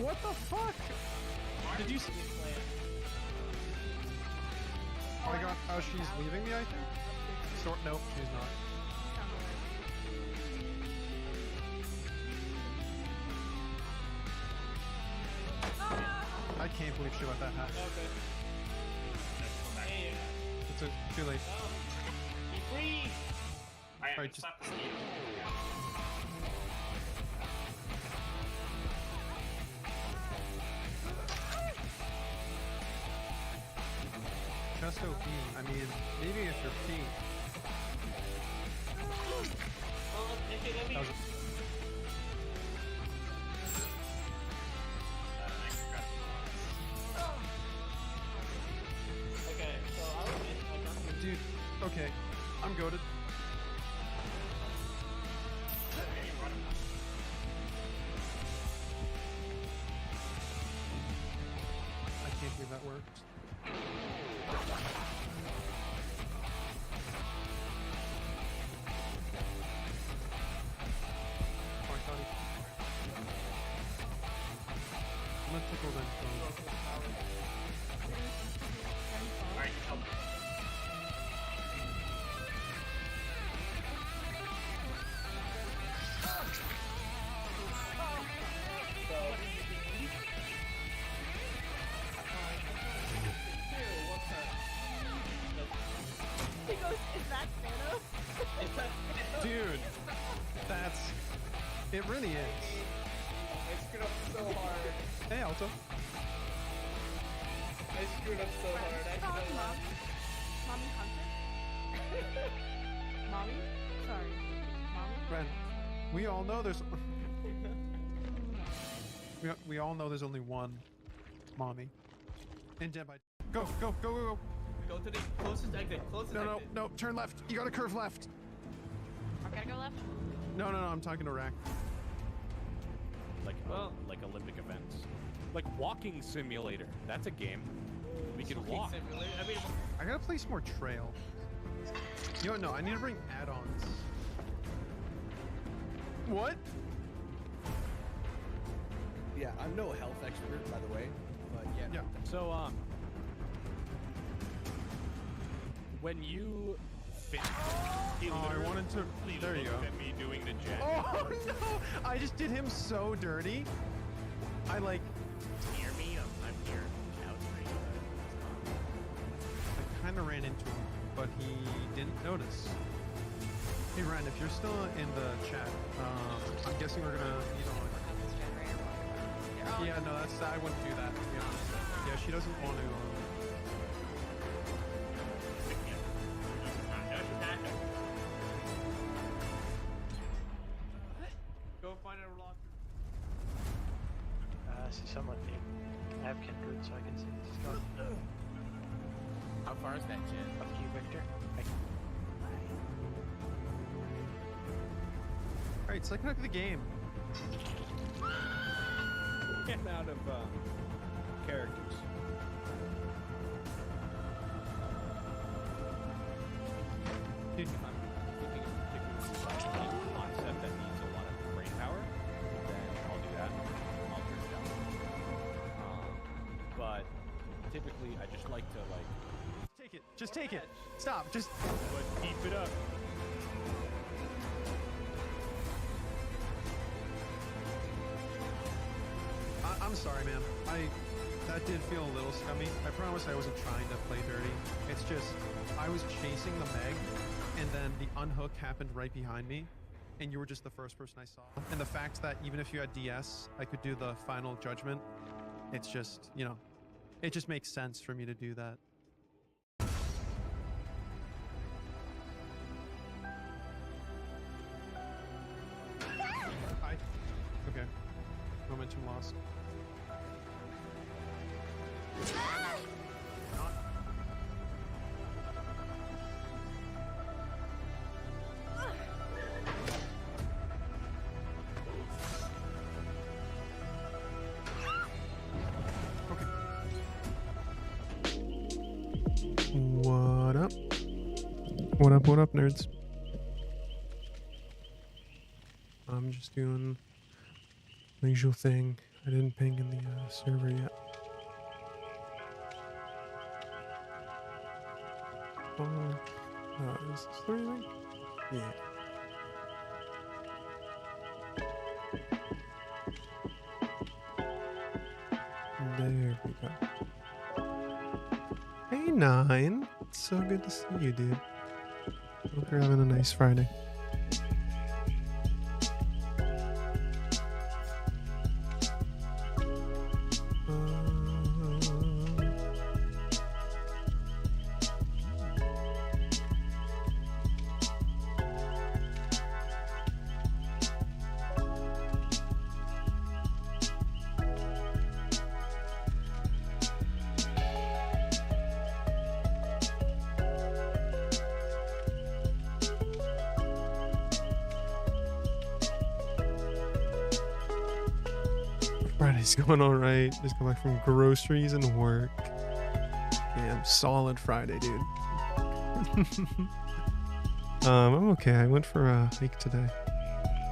what the fuck? Did you see? Oh, I got. Oh, she's leaving me, I think. Nope, she's not. I can't believe she let that happen. Okay. It's too late. Be free! Alright, just... Just OP. I mean, maybe if you're P. That was... Okay, so I was in. Dude, okay. I'm goated. I can't believe that worked. I'm gonna tickle them. Alright, help. He goes, is that Thanos? Dude, that's... It really is. I screwed up so hard. Hey, Alto. I screwed up so hard. I should have Mommy Hunter? Mommy? Sorry. Mommy? Ren, we all know there's... we all know there's only one mommy. And Dead by... Go, go, go, go, go. Go to the closest exit. No, turn left. You gotta curve left. I gotta go left? No, I'm talking to Rack. Like Olympic events. Like walking simulator. That's a game. We can walk. I mean, I gotta play some more trail. You know what? No, I need to bring add-ons. What? Yeah, I'm no health expert, by the way, but yeah. So, when you fit, I wanted to. There you go. At me doing the jet. Oh no! I just did him so dirty. I like. Near me, I'm here. I kind of ran into him, but he didn't notice. Hey Ryan, if you're still in the chat, I'm guessing we're gonna need on. Yeah, no, I wouldn't do that. To be honest. Yeah, she doesn't want to. go find a locker. I see someone named. I have Kindred, so I can see this is going. How far is that, Jen? Up to you, Victor. Alright, second look at the game. Get out of characters. Dude, If I'm looking at a particular concept that needs a lot of brain power, then I'll do that. I'll turn it down. But typically, I just like to take it. Just take it. Stop. Just. but keep it up. I'm sorry, man. That did feel a little scummy. I promise I wasn't trying to play dirty. It's just I was chasing the Meg, and then the unhook happened right behind me, and you were just the first person I saw. And the fact that even if you had DS, I could do the final judgment. It's just, you know, it just makes sense for me to do that. Okay. Momentum lost. Not. Okay. What up? What up, nerds? I'm just doing my usual thing. I didn't ping in the server yet. Is this the right thing? Yeah. There we go. Hey, Nine. It's so good to see you, dude. Hope you're having a nice Friday. Friday's going all right. Just got back from groceries and work. Damn, solid Friday, dude. I'm okay. I went for a hike today.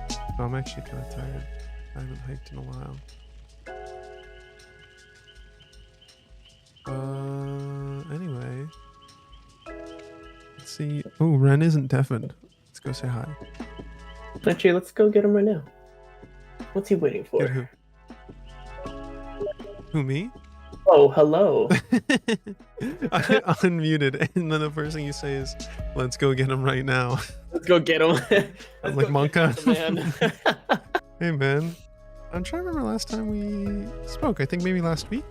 So I'm actually kind of tired. I haven't hiked in a while. Anyway. Let's see. Oh, Ren isn't deafened. Let's go say hi. Actually, let's go get him right now. What's he waiting for? Get who? Who, me? Oh, hello. I unmuted, and then the first thing you say is, "Let's go get him right now." Let's go get him. I'm like, Let's go Monka. get the man. Hey, man. I'm trying to remember last time we spoke. I think maybe last week.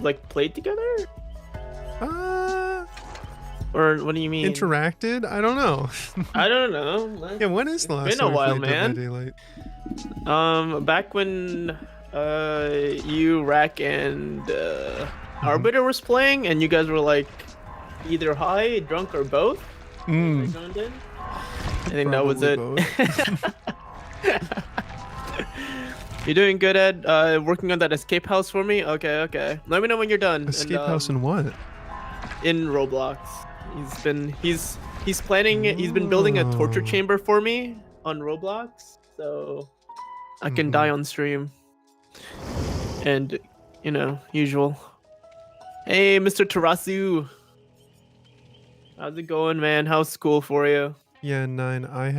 Like played together? Uh, Or what do you mean? interacted? I don't know. I don't know. Yeah, when is the last been a time we while, played man. Deadlight Daylight? Back when you, Rack, and Arbiter was playing, and you guys were like either high, drunk, or both. Mm, I think that was it. probably both. You're doing good, Ed. Working on that escape house for me. Okay, okay. Let me know when you're done. Escape house and what? In Roblox. He's planning. He's been building a torture Oh. chamber for me on Roblox, so I can Mhm. die on stream. And you know, usual. Hey, Mr. Tarasu. How's it going, man? How's school for you? Yeah, 9. I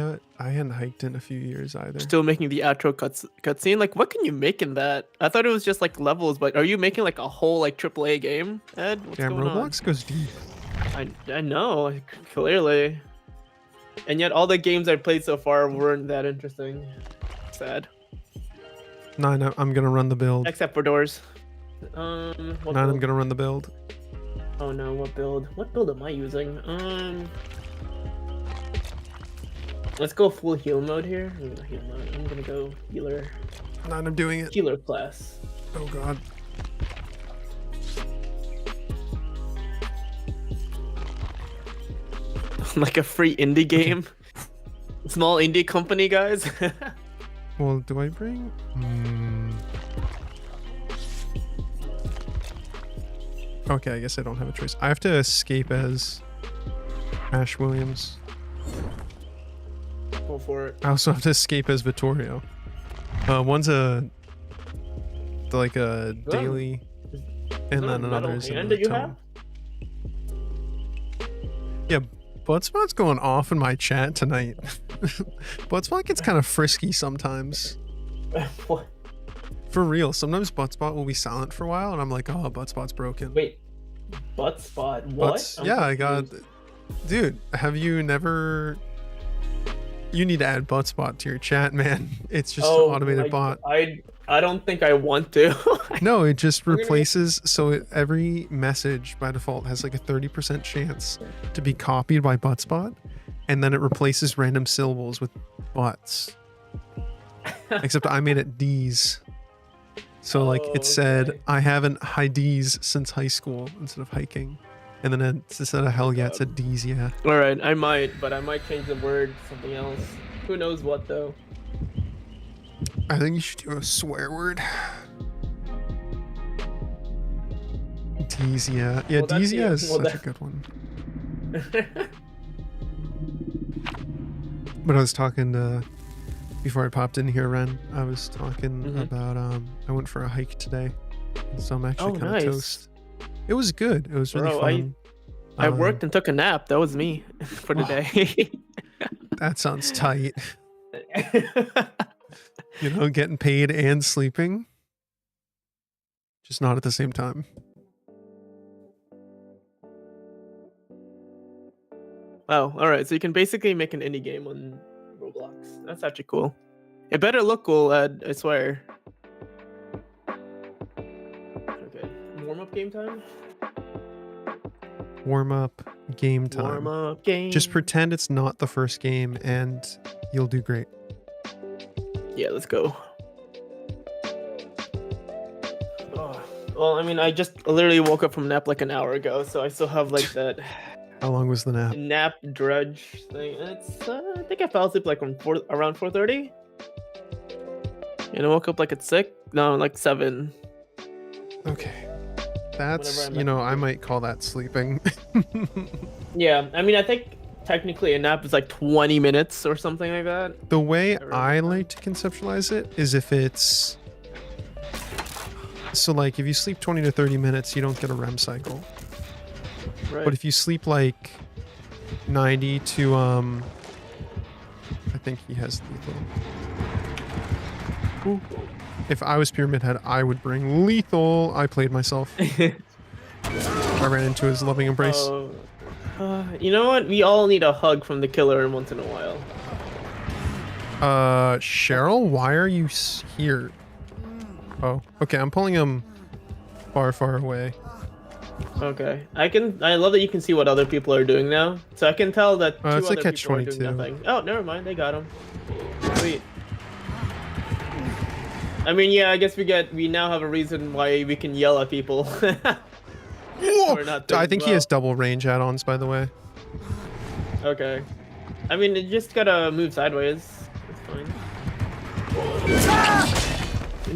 hadn't hiked in a few years either. Still making the outro cutscene. Like, what can you make in that? I thought it was just like levels, but are you making like a whole like AAA game, Ed? What's Damn, going Roblox goes deep. on? I know, like, clearly. And yet, all the games I played so far weren't that interesting. Sad. 9, I'm gonna run the build. Except for doors. What 9, I'm build? gonna run the build. Oh no, what build? What build am I using? Let's go full heal mode here. I'm gonna go healer. 9, I'm doing it. Healer class. Oh god. Like a free indie game. Small indie company, guys. Well, do I bring? Okay, I guess I don't have a choice. I have to escape as Ash Williams. Go for it. I also have to escape as Vittorio. One's a daily, and that then a another metal is hand in that the you tone. Yeah, Bloodspot's going off in my chat tonight. Bloodspot gets kind of frisky sometimes. What? For real, sometimes Bloodspot will be silent for a while, and I'm like, oh, Bloodspot's broken. Wait. Butt spot. What? Butts- I'm yeah, I got. confused. Dude, have you never? You need to add Bloodspot to your chat, man. It's just an automated like, bot. I don't think I want to. No, it just I'm gonna- replaces. So every message by default has like a 30% chance to be copied by Buttspot, and then it replaces random syllables with butts. Except I made it D's. So like Oh, it said, okay. I haven't high D's since high school instead of hiking. And then instead of hell yeah, it said D's, yeah. All right, I might, but I might change the word to something else. Who knows what though? I think you should do a swear word. D's, yeah. Yeah, Well, that's D's, the- yeah is well, such a that- good one. But I was talking to Before I popped in here, Ren, I was talking Mhm. about I went for a hike today, so I'm actually Oh, kind of nice. toast. It was good. It was really Bro, fun. I worked and took a nap. That was me for the day. That sounds tight. You know, getting paid and sleeping, just not at the same time. Wow. All right. So you can basically make an indie game on Roblox. That's actually cool. It better look cool, Ed. I swear. Okay. Warm up game time. Warm up game time. Warm up game. Just pretend it's not the first game, and you'll do great. Yeah, let's go. Oh, well, I mean, I just literally woke up from a nap like an hour ago, so I still have like that How long was the nap? nap drudge thing. It's I think I fell asleep like around 4:30, and I woke up like at 6. No, like 7. Okay, that's I'm you at know the I gym. might call that sleeping. Yeah, I mean, I think technically a nap is like 20 minutes or something like that. The way Around I that time. like to conceptualize it is if it's so like if you sleep 20 to 30 minutes, you don't get a REM cycle. Right. But if you sleep like 90 to I think he has lethal. If I was Pyramid Head, I would bring lethal. I played myself. I ran into his loving embrace. Oh, you know what? We all need a hug from the killer once in a while. Cheryl, why are you here? Oh, okay. I'm pulling him far, far away. Okay, I love that you can see what other people are doing now. So I can tell that two It's a other people are doing catch-22. nothing. Oh, never mind. They got him. Sweet. I mean, yeah. I guess we now have a reason why we can yell at people. We're not I doing think he well. has double range add-ons, by the way. Okay. I mean, you just gotta move sideways. It's fine.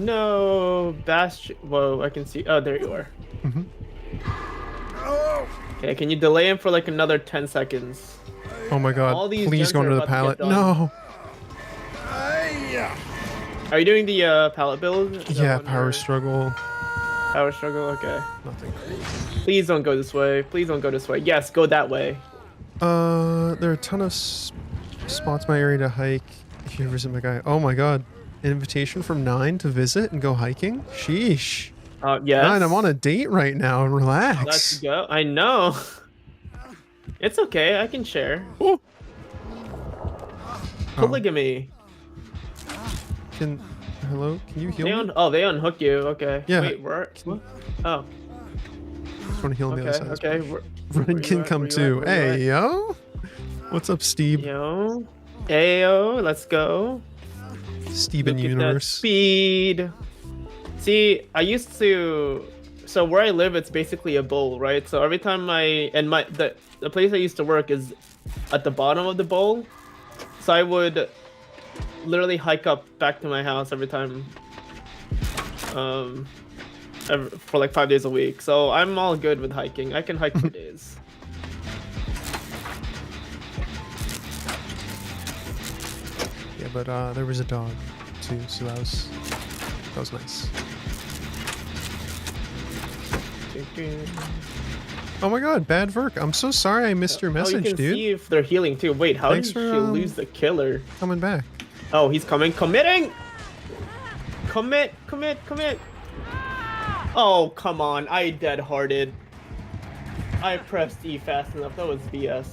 No, Bastion. Whoa, I can see. Oh, there you are. Mhm. Okay, can you delay him for like another 10 seconds? Oh my god, All these please gens go are into the about to get pallet. done. No. Are you doing the pallet build? Is that Yeah, one power or- struggle. Power struggle. Okay. Nothing. Please don't go this way. Please don't go this way. Yes, go that way. There are a ton of spots in my area to hike. If you visit my guy. Oh my god. An invitation from 9 to visit and go hiking? Sheesh. Yes. 9, I'm on a date right now. Relax. Let's go. I know. It's okay. I can share. Oh. Polygamy. Hello? Can you heal They me? they unhook you. Okay. Yeah. Wait, where? What? Oh. I just want to heal on the Okay. other side. Okay. Where Ren you can at? come Where you too. at? Where you Hey, yo. What's up, Steve? Yo. Ayo. Let's go. Steven Look at that Universe. speed. See, I used to. So where I live, it's basically a bowl, right? So every time the place I used to work is at the bottom of the bowl. So I would literally hike up back to my house every time. For like 5 days a week. So I'm all good with hiking. I can hike for days. Yeah, but there was a dog too, so that was nice. Oh my god, bad Verk. I'm so sorry I missed your You message, can dude. see if they're healing too. Wait, how Thanks did for, she lose the killer? Coming back. Oh, he's coming. Committing! Commit. Oh, come on. I dead-hearted. I pressed E fast enough. That was BS.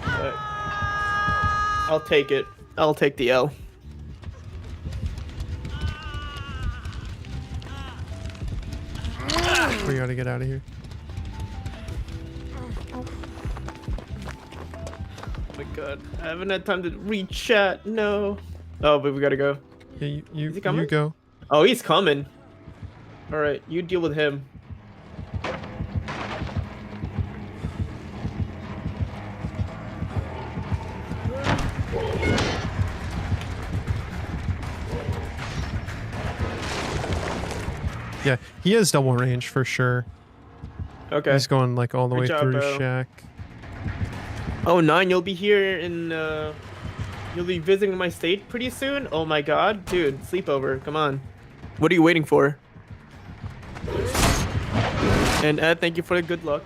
But I'll take it. I'll take the L. We gotta get out of here. Oh my god. I haven't had time to read chat. No. Oh, but we gotta go. Yeah, Is he you coming? go. Oh, he's coming. Alright, you deal with him. Yeah, he has double range for sure. Okay. He's going like all the Good way job, through bro. Shack. Oh, 9, you'll be here in You'll be visiting my state pretty soon? Oh my god. Dude, sleepover. Come on. What are you waiting for? And Ed, thank you for the good luck.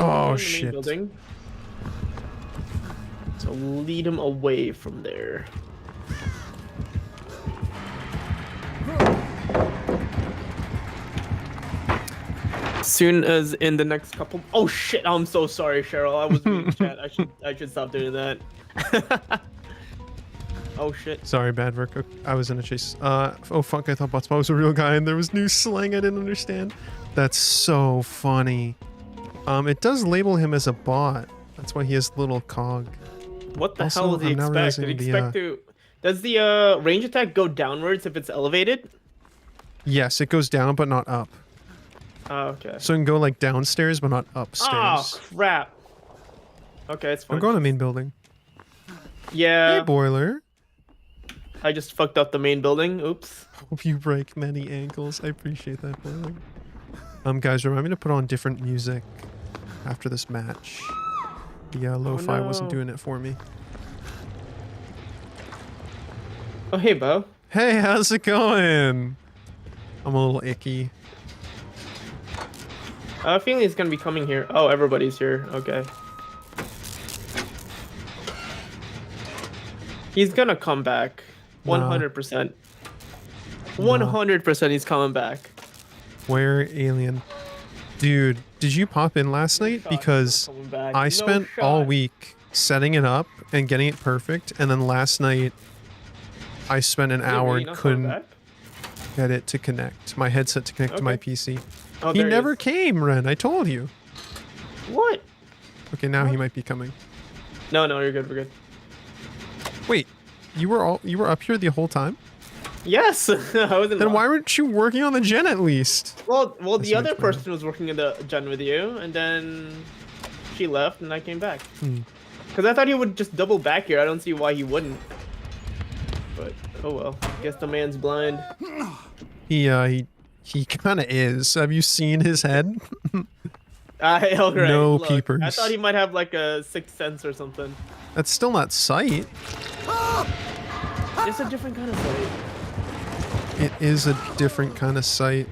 Oh In the main shit. building. So lead him away from there. Soon as in the next couple. Oh shit! I'm so sorry, Cheryl. I was reading chat. I should stop doing that. Oh shit. Sorry, bad work. I was in a chase. Oh fuck! I thought Botspot was a real guy, and there was new slang I didn't understand. That's so funny. It does label him as a bot. That's why he has little cog. What the Also, hell does he I'm now expect? Did he realizing the, expect to? Does the range attack go downwards if it's elevated? Yes, it goes down, but not up. Oh, okay. So it can go like downstairs, but not upstairs. Oh crap. Okay, it's fine. I'm going to main building. Yeah. Hey, boiler. I just fucked up the main building. Oops. Hope you break many ankles. I appreciate that, boiler. Guys, remind me to put on different music after this match. The lo-fi wasn't no. doing it for me. Oh, hey, Bo. Hey, how's it going? I'm a little icky. I have a feeling he's gonna be coming here. Oh, everybody's here. Okay. He's gonna come back. 100%. 100% he's coming back. Where alien? Dude, did you pop in last night? Because Coming back. I No spent all shot. week setting it up and getting it perfect, and then last night I spent an Is he hour really and not coming couldn't back? get it to connect. My headset to connect to my Okay. PC. Oh, He there never is. came, Ren. I told you. What? Okay, now he might be coming. No, you're good. We're good. Wait, you were up here the whole time? Yes. I wasn't. Then why weren't you working on the gen at least? Well, That's the other much better. person was working in the gen with you, and then she left, and I came back. Hmm. Because I thought he would just double back here. I don't see why he wouldn't. But oh well. Guess the man's blind. He kind of is. Have you seen his head? Alright, No look, I peepers. thought he might have like a sixth sense or something. That's still not sight. It's a different kind of sight. It is a different kind of sight.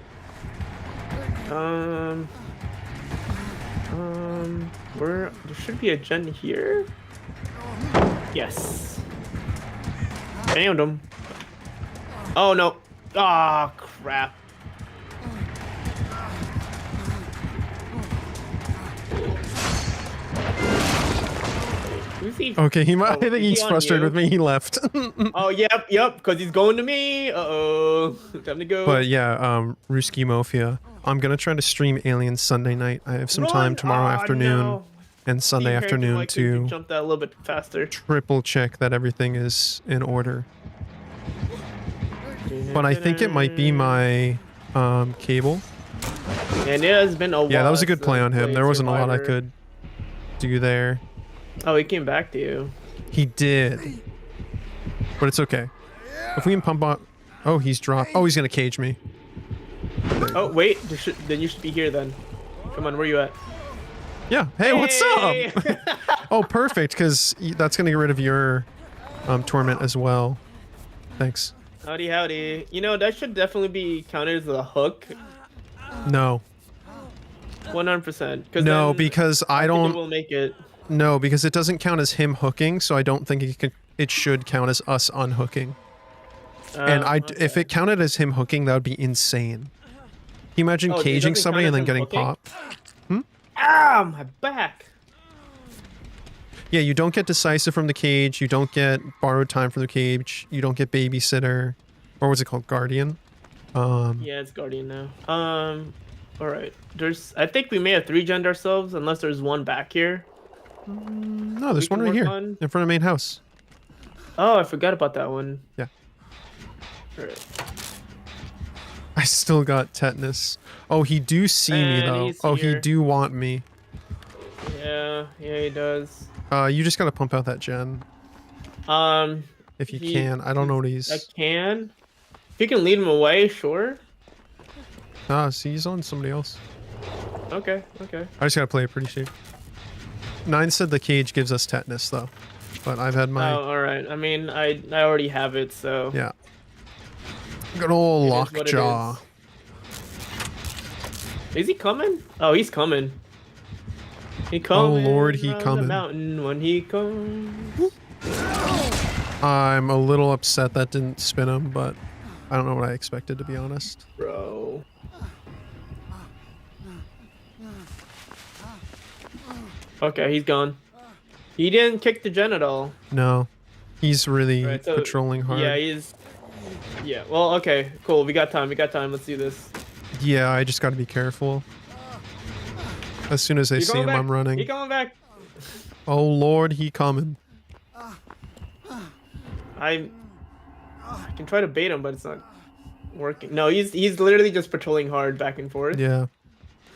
Where there should be a gen here. Yes. Damned him. Oh no. Ah, crap. Who's he? Okay, he might. Oh, I think is he he's on frustrated you? with me. He left. Oh, yep, because he's going to me. Uh-oh. Time to go. But yeah, Ruski Mafia. I'm gonna try to stream Aliens Sunday night. I have some time tomorrow afternoon and Sunday afternoon to jump that a little bit faster. triple check that everything is in order. But I think it might be my cable. And it has been a while. Yeah, that was a good since play I on him. played There wasn't a lot I Survivor. could do there. Oh, he came back to you. He did. But it's okay. If we can pump on... Oh, he's dropped. Oh, he's gonna cage me. Oh, wait. Then you should be here then. Come on, where you at? Yeah. Hey, what's Hey! up? Oh, perfect, because that's gonna get rid of your torment as well. Thanks. Howdy, howdy. You know, that should definitely be counted as a hook. No. 100%. No, because I It don't... will make it. No, because it doesn't count as him hooking, so I don't think it should count as us unhooking. And if it counted as him hooking, that would be insane. Can you imagine Oh, it caging doesn't somebody and count then as him getting hooking? popped? Ah, my back. Yeah, you don't get decisive from the cage. You don't get borrowed time from the cage. You don't get babysitter, or what's it called, guardian? Yeah, it's Guardian now. All right. I think we may have 3-gened ourselves, unless there's one back here. No, there's we one can right work here on- in front of main house. Oh, I forgot about that one. Yeah. All right. I still got tetanus. Oh, he do see me And though. he's Oh, he here. do want me. Yeah, he does. You just gotta pump out that gen if you he- can. I don't know what I he's. can. If you can lead him away, sure. Ah, see, he's on somebody else. Okay, okay. I just gotta play it pretty safe. 9 said the cage gives us tetanus though, but I've had my Oh, all right. I mean, I already have it, so yeah. Good old It is what it lockjaw. Is he coming? Oh, he's coming. He coming. Lord, he round coming. The mountain when he comes. I'm a little upset that didn't spin him, but I don't know what I expected, to be honest. Bro. Okay, he's gone. He didn't kick the gen at all. No, he's really Right, so- patrolling hard. Yeah, he's. Yeah. Well, okay, cool. We got time. We got time. Let's do this. Yeah, I just got to be careful. As soon as I He see going him, back. I'm running. He coming back. Oh Lord, he coming. I can try to bait him, but it's not working. No, he's literally just patrolling hard back and forth. Yeah.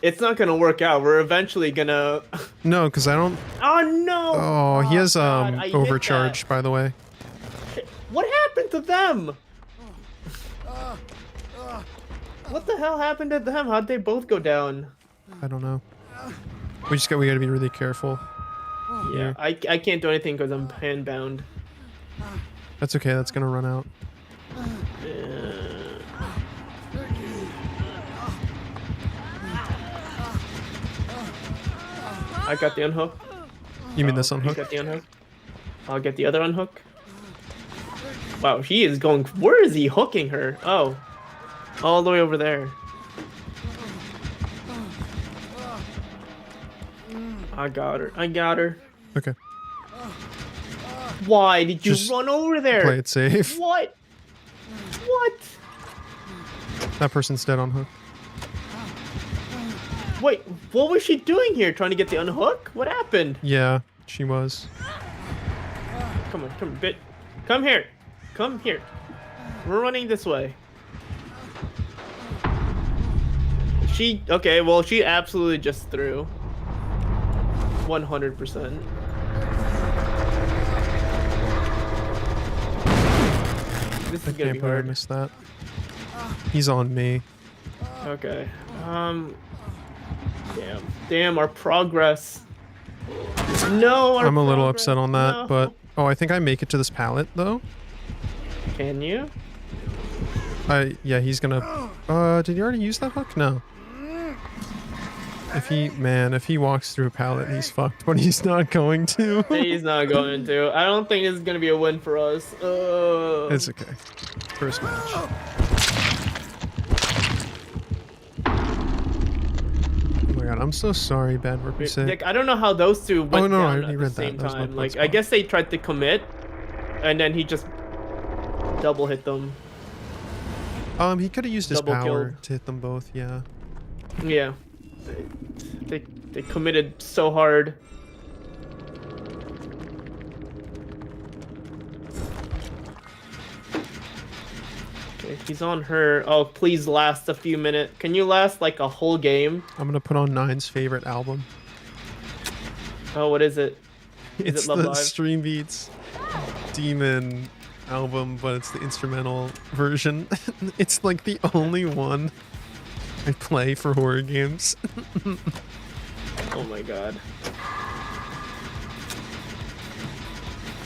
It's not gonna work out. We're eventually gonna. No, because I don't. Oh no! Oh, he has God, I hit overcharge, by the way. that. What happened to them? What the hell happened to them? How'd they both go down? I don't know. We gotta be really careful. Yeah, I can't do anything because I'm handbound. That's okay. That's gonna run out. I got the unhook. You mean this You unhook? got the unhook. I'll get the other unhook. Wow, he is going. Where is he hooking her? Oh, all the way over there. I got her. I got her. Okay. Why did you Just run over there? Play it safe. What? What? That person's dead on hook. Wait, what was she doing here? Trying to get the unhook? What happened? Yeah, she was. Come on, bit. Come here. Come here. We're running this way. Okay, well, she absolutely just threw. 100%. This I is gonna be can't believe I hard. missed that. He's on me. Okay. Damn, our progress. No, our I'm a little progress. upset on that, No. but oh, I think I make it to this pallet though. Can you? Yeah, he's gonna. Did he already use that hook? No. If he walks through a pallet, he's fucked. But he's not going to. He's not going to. I don't think this is gonna be a win for us. It's okay. First match. Oh my god, I'm so sorry, Bad Work Sick. Nick, I don't know how those two went no, I down already at the read that. same That was my time. blood Like, I spot. guess they tried to commit, and then he just double hit them. He could have used his Double power killed. to hit them both. Yeah. Yeah. They committed so hard. Okay, he's on her. Oh, please last a few minutes. Can you last like a whole game? I'm gonna put on Nine's favorite album. Oh, what is it? It's it Love the Live? Stream Beats Demon album, but it's the instrumental version. It's like the only one I play for horror games. Oh my god.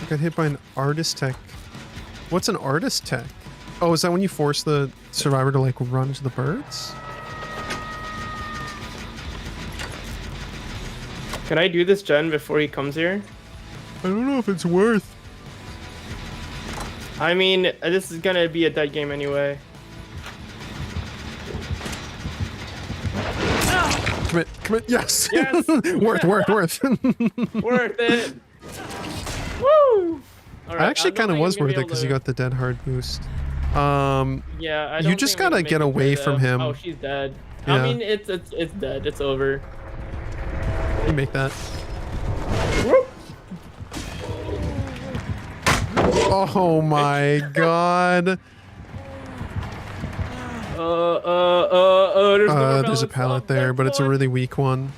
I got hit by an artist tech. What's an artist tech? Oh, is that when you force the survivor to like run to the birds? Can I do this gen before he comes here? I don't know if it's worth. I mean, this is gonna be a dead game anyway. Commit, yes! Yes! worth. Worth it! Woo! Alright, I actually kind of don't think was I'm gonna worth be it because able you got the dead hard boost. Um, Yeah, I You don't just think I'm gotta gonna get make it away through, from though. him. Oh, she's dead. Yeah. I mean, it's dead. It's over. you make that. Whoop. Oh my god. There's There's a pallet there, but it's a really weak one.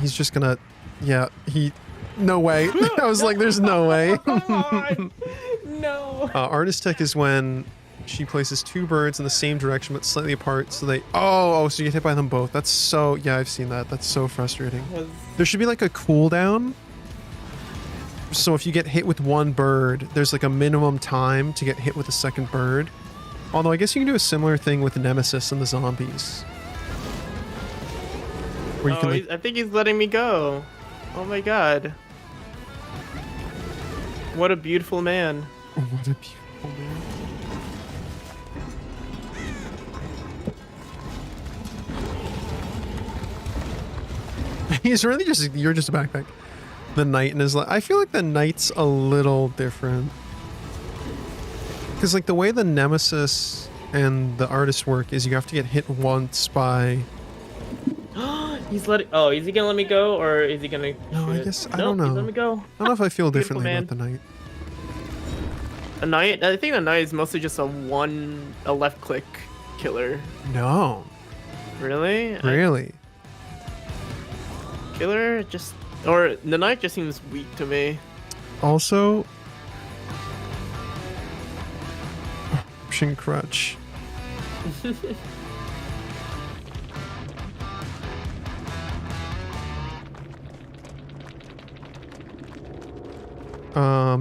He's just gonna, yeah, no way. I was like, there's no way. Come on! No. Artist tech is when she places 2 birds in the same direction but slightly apart, so they. Oh, so you get hit by them both. That's so. Yeah, I've seen that. That's so frustrating. There should be like a cooldown. So if you get hit with 1 bird, there's like a minimum time to get hit with a second bird. Although I guess you can do a similar thing with Nemesis and the zombies. Where you can like. I think he's letting me go. Oh my god. What a beautiful man. What a beautiful man. He's really just, you're just a backpack. The knight in his life. I feel like the knight's a little different. Because like the way the Nemesis and the artist work is you have to get hit once by... He's letting... Oh, is he gonna let me go or is he gonna... No, I shoot? guess, I Nope, don't know. He's let me go. I don't know if I feel Beautiful differently man. about the knight. A knight? I think a knight is mostly just a left click killer. No. Really? Really? Killer just... Or the knight just seems weak to me. Also... Option crutch.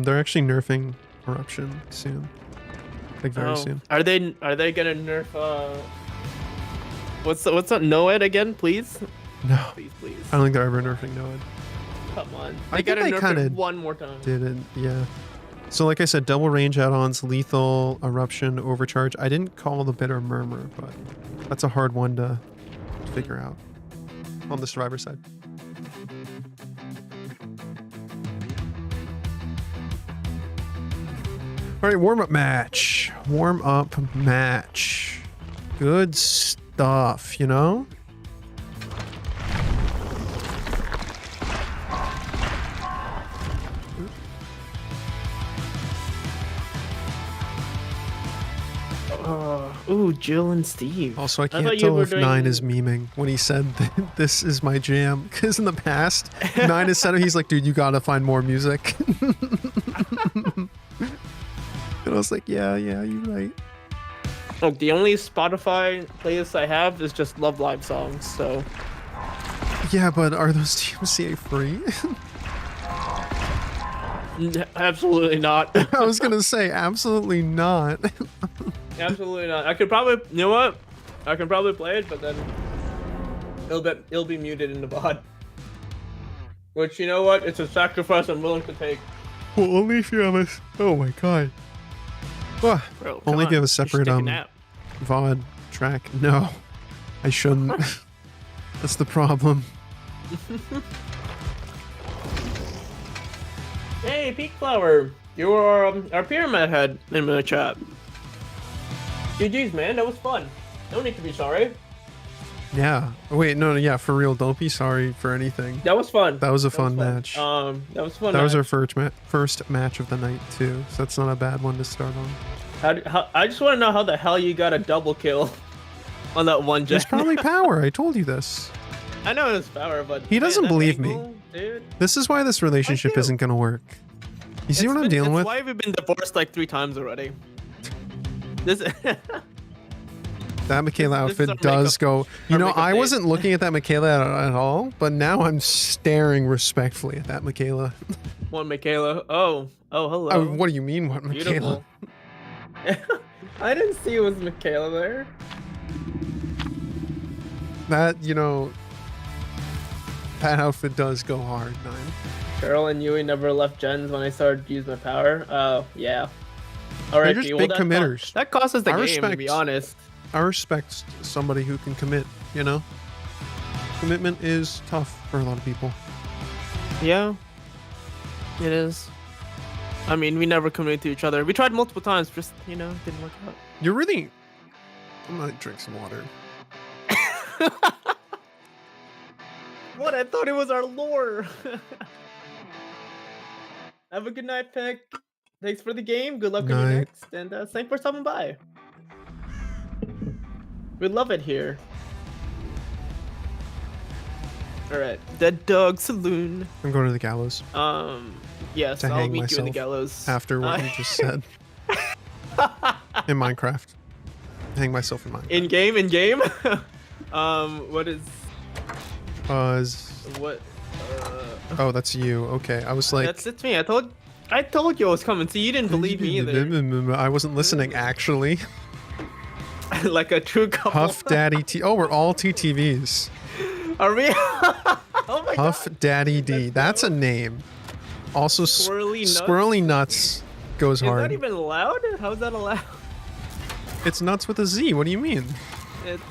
They're actually nerfing Eruption soon. Like very soon. Are they gonna nerf what's up Noed again, please? No. Please. I don't think they're ever nerfing Noed. Come on. I They think gotta they nerf kinda it one more time. Didn't, yeah. So like I said, double range add-ons, lethal, eruption, overcharge. I didn't call the bitter murmur, but that's a hard one to figure out on the survivor side. All right, warm-up match. Warm-up match. Good stuff, you know? Ooh, Jill and Steve. Also, I thought can't you tell were if doing- Nine is memeing when he said that this is my jam. Because in the past, Nine has said it, he's like, dude, you gotta find more music. And I was like, yeah, you're right. Look, the only Spotify playlist I have is just Love Live songs, so... Yeah, but are those DMCA free? Absolutely not. I was gonna say, absolutely not. Absolutely not. I could probably... You know what? I can probably play it, but then... It'll be muted in the VOD. Which, you know what? It's a sacrifice I'm willing to take. Well, only if you have a... Oh my god. Ah, Bro, come only if you have on. a separate should take a nap. VOD track. No, I shouldn't. That's the problem. Hey, Peak Flower. You are our pyramid head in the chat. GG's, man. That was fun. No need to be sorry. Yeah. Oh, wait, no, yeah, for real. Don't be sorry for anything. That was fun. That was a fun match. That was fun. That was our first match of the night too, so that's not a bad one to start on. How, I just want to know how the hell you got a double kill on that one jet. It's probably power. I told you this. I know it's power, but He doesn't that believe angle, me. dude. This is why this relationship do. isn't gonna work. You see what I'm dealing with? Why have we been divorced like 3 times already? This. That Michaela This is outfit our does makeup- go. You our know, makeup I date. wasn't looking at that Michaela at all, but now I'm staring respectfully at that Michaela. One Michaela. Oh, hello. What do you mean, what Michaela? Beautiful. I didn't see it was Michaela there. That, you know, that outfit does go hard, Nine. Carol and Yui never left gens when I started to use my power. Oh, yeah. Alright, just big committers. That costs us the I game, to respect- be honest. I respect somebody who can commit, you know? Commitment is tough for a lot of people. Yeah. It is. I mean, we never committed to each other. We tried multiple times, just, you know, didn't work out. You're really... I'm gonna drink some water. What? I thought it was our lore. Have a good night, Peck. Thanks for the game. Good luck on your Night. next. And thanks for stopping by. We love it here. Alright. Dead Dog Saloon. I'm going to the gallows Yes, To I'll hang meet you in the myself gallows. after what you just said. In Minecraft. Hang myself in Minecraft. In game. What is what? Oh, that's you. Okay, I was like. That's me. I told you I was coming. See, you didn't believe me either. I wasn't listening actually. Like a true couple. Huff Daddy T. Oh, we're all TTVs. Are we? Oh my Huff god. Daddy D. That's a name. Also, Squirrely Nuts goes Is hard. that even allowed? How's that allowed? It's nuts with a Z. What do you mean?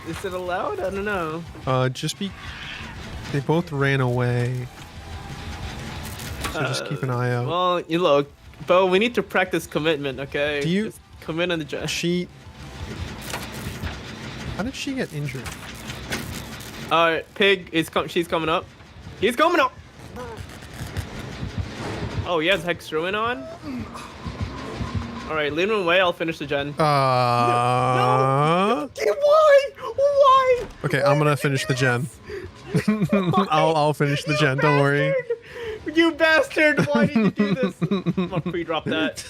Is it allowed? I don't know. They both ran away. So just keep an eye out. Well, you look, Bo, we need to practice commitment, okay? Do you- Just commit on the jet? How did she get injured? Pig is she's coming up. He's coming up! Oh, he has Hex Ruin on? Alright, lead him away, I'll finish the gen. No. Okay, why? Okay, I'm gonna finish the gen. I'll finish the gen, don't worry. You bastard! Why did you do this? I'm gonna pre-drop that.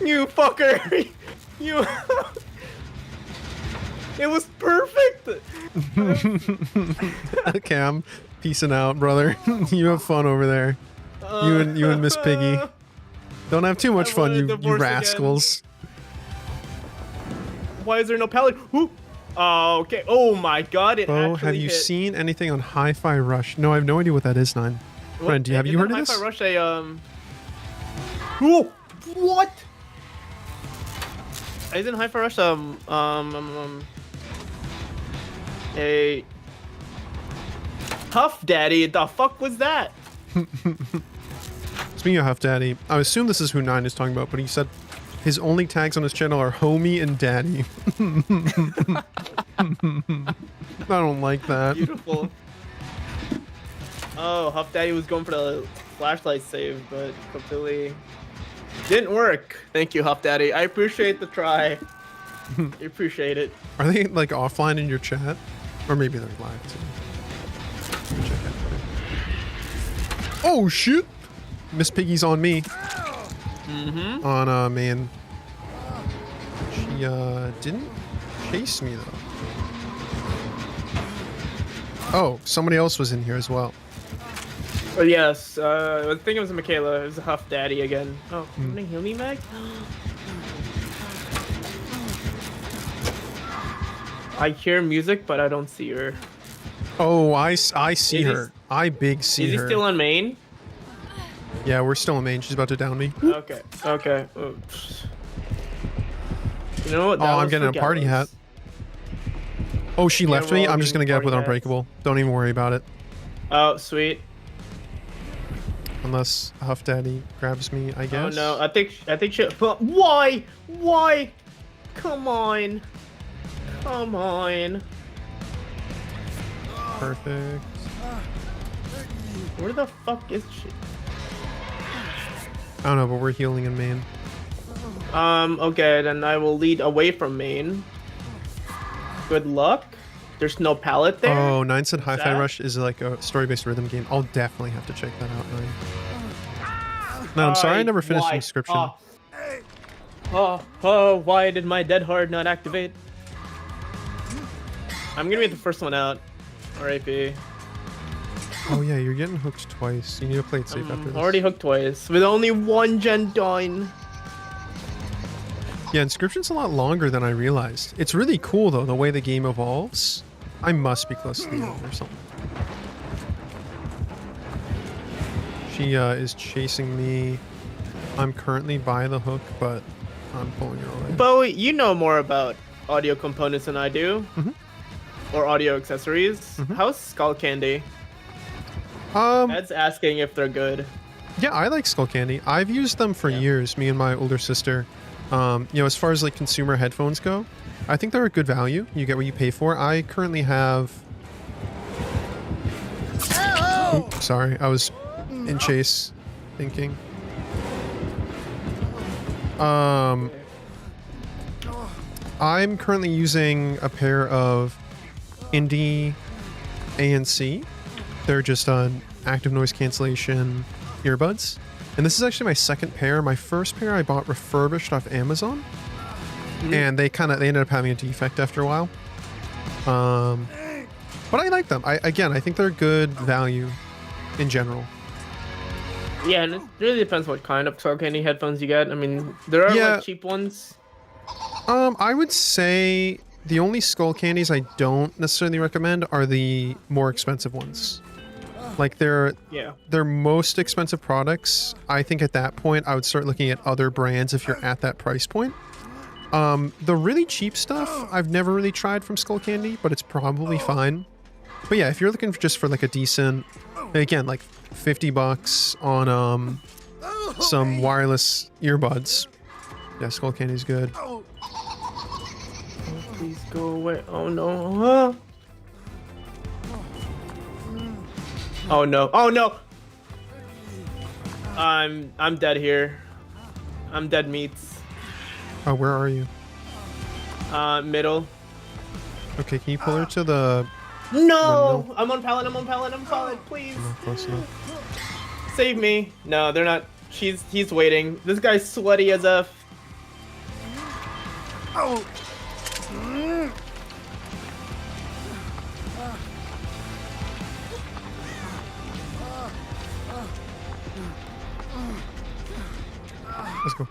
You fucker! You... It was perfect! Okay, I'm peacing out, brother. You have fun over there. You and Miss Piggy. Don't have too much fun, you rascals. Why is there no pallet? Ooh. Okay. Oh my god, it Bo, actually have you hit. seen anything on Hi-Fi Rush? No, I have no idea what that is, Nine. Friend, have you heard of this? Hi-Fi Rush Ooh, what? Isn't Hi-Fi Rush a Huff Daddy? The fuck was that? Speaking of Huff Daddy, I assume this is who Nine is talking about, but he said his only tags on his channel are homie and daddy. I don't like that. Beautiful. Oh, Huff Daddy was going for the flashlight save, but completely didn't work. Thank you, Huff Daddy. I appreciate the try. I appreciate it. Are they like offline in your chat? Or maybe they're live too. Let me check out. Oh shit! Miss Piggy's on me. Mm-hmm. On man. She didn't chase me though. Oh, somebody else was in here as well. Oh yes, I think it was Michaela. It was a Huff Daddy again. Oh, can you heal me, Meg? I hear music, but I don't see her. Oh, I see her. I big see Is he her. still on main? Yeah, we're still in main. She's about to down me. Okay. Okay. Oops. You know what? Oh, I'm getting a party hat. Oh, she left me? well, I'm just gonna get up with party hats. Unbreakable. Don't even worry about it. Oh, sweet. Unless Huff Daddy grabs me, I guess. Oh no, I think she. But why? Why? Come on. Come on. Perfect. Where the fuck is she? I don't know, but we're healing in main. Okay, then I will lead away from main. Good luck. There's no pallet there. Oh, Nine said Hi-Fi that? Rush is like a story-based rhythm game. I'll definitely have to check that out, Nine. No, I'm sorry I never finished the Why? description. Why did my dead hard not activate? I'm gonna be the first one out. RIP. Oh yeah, you're getting hooked twice. You need to play it safe after I'm this. already hooked twice with only one gen done. Yeah, Inscription's a lot longer than I realized. It's really cool though, the way the game evolves. I must be close to the end or something. She is chasing me. I'm currently by the hook, but I'm pulling her away. Bowie, you know more about audio components than I do. Mhm. Or audio accessories. Mhm. How's Skull Candy? Ed's asking if they're good. Yeah, I like Skull Candy. I've used them for years, me and my older sister. You know, as far as like consumer headphones go, I think they're a good value. You get what you pay for. I currently have... Oops, sorry, I was in chase thinking. I'm currently using a pair of Indie ANC. They're just active noise cancellation earbuds, And this is actually my second pair. My first pair I bought refurbished off Amazon. And they ended up having a defect after a while. But I like them. I think they're good value in general. Yeah, and it really depends what kind of Skull Candy headphones you get. I mean, there are like cheap ones. I would say the only Skull Candies I don't necessarily recommend are the more expensive ones. Like their most expensive products. I think at that point I would start looking at other brands if you're at that price point. The really cheap stuff I've never really tried from Skull Candy, but it's probably fine. But yeah, if you're looking just for like a decent, again, like $50 on some wireless earbuds, yeah, Skull Candy's good. Oh, please go away. Oh no. Oh no. Oh no. I'm dead here. I'm dead meats. Oh, where are you? Middle. Okay, can you pull her to the... No! window? I'm on pallet, I'm on pallet, please. No, close enough. Save me. No, they're not. He's waiting. This guy's sweaty as F. Oh. Let's go.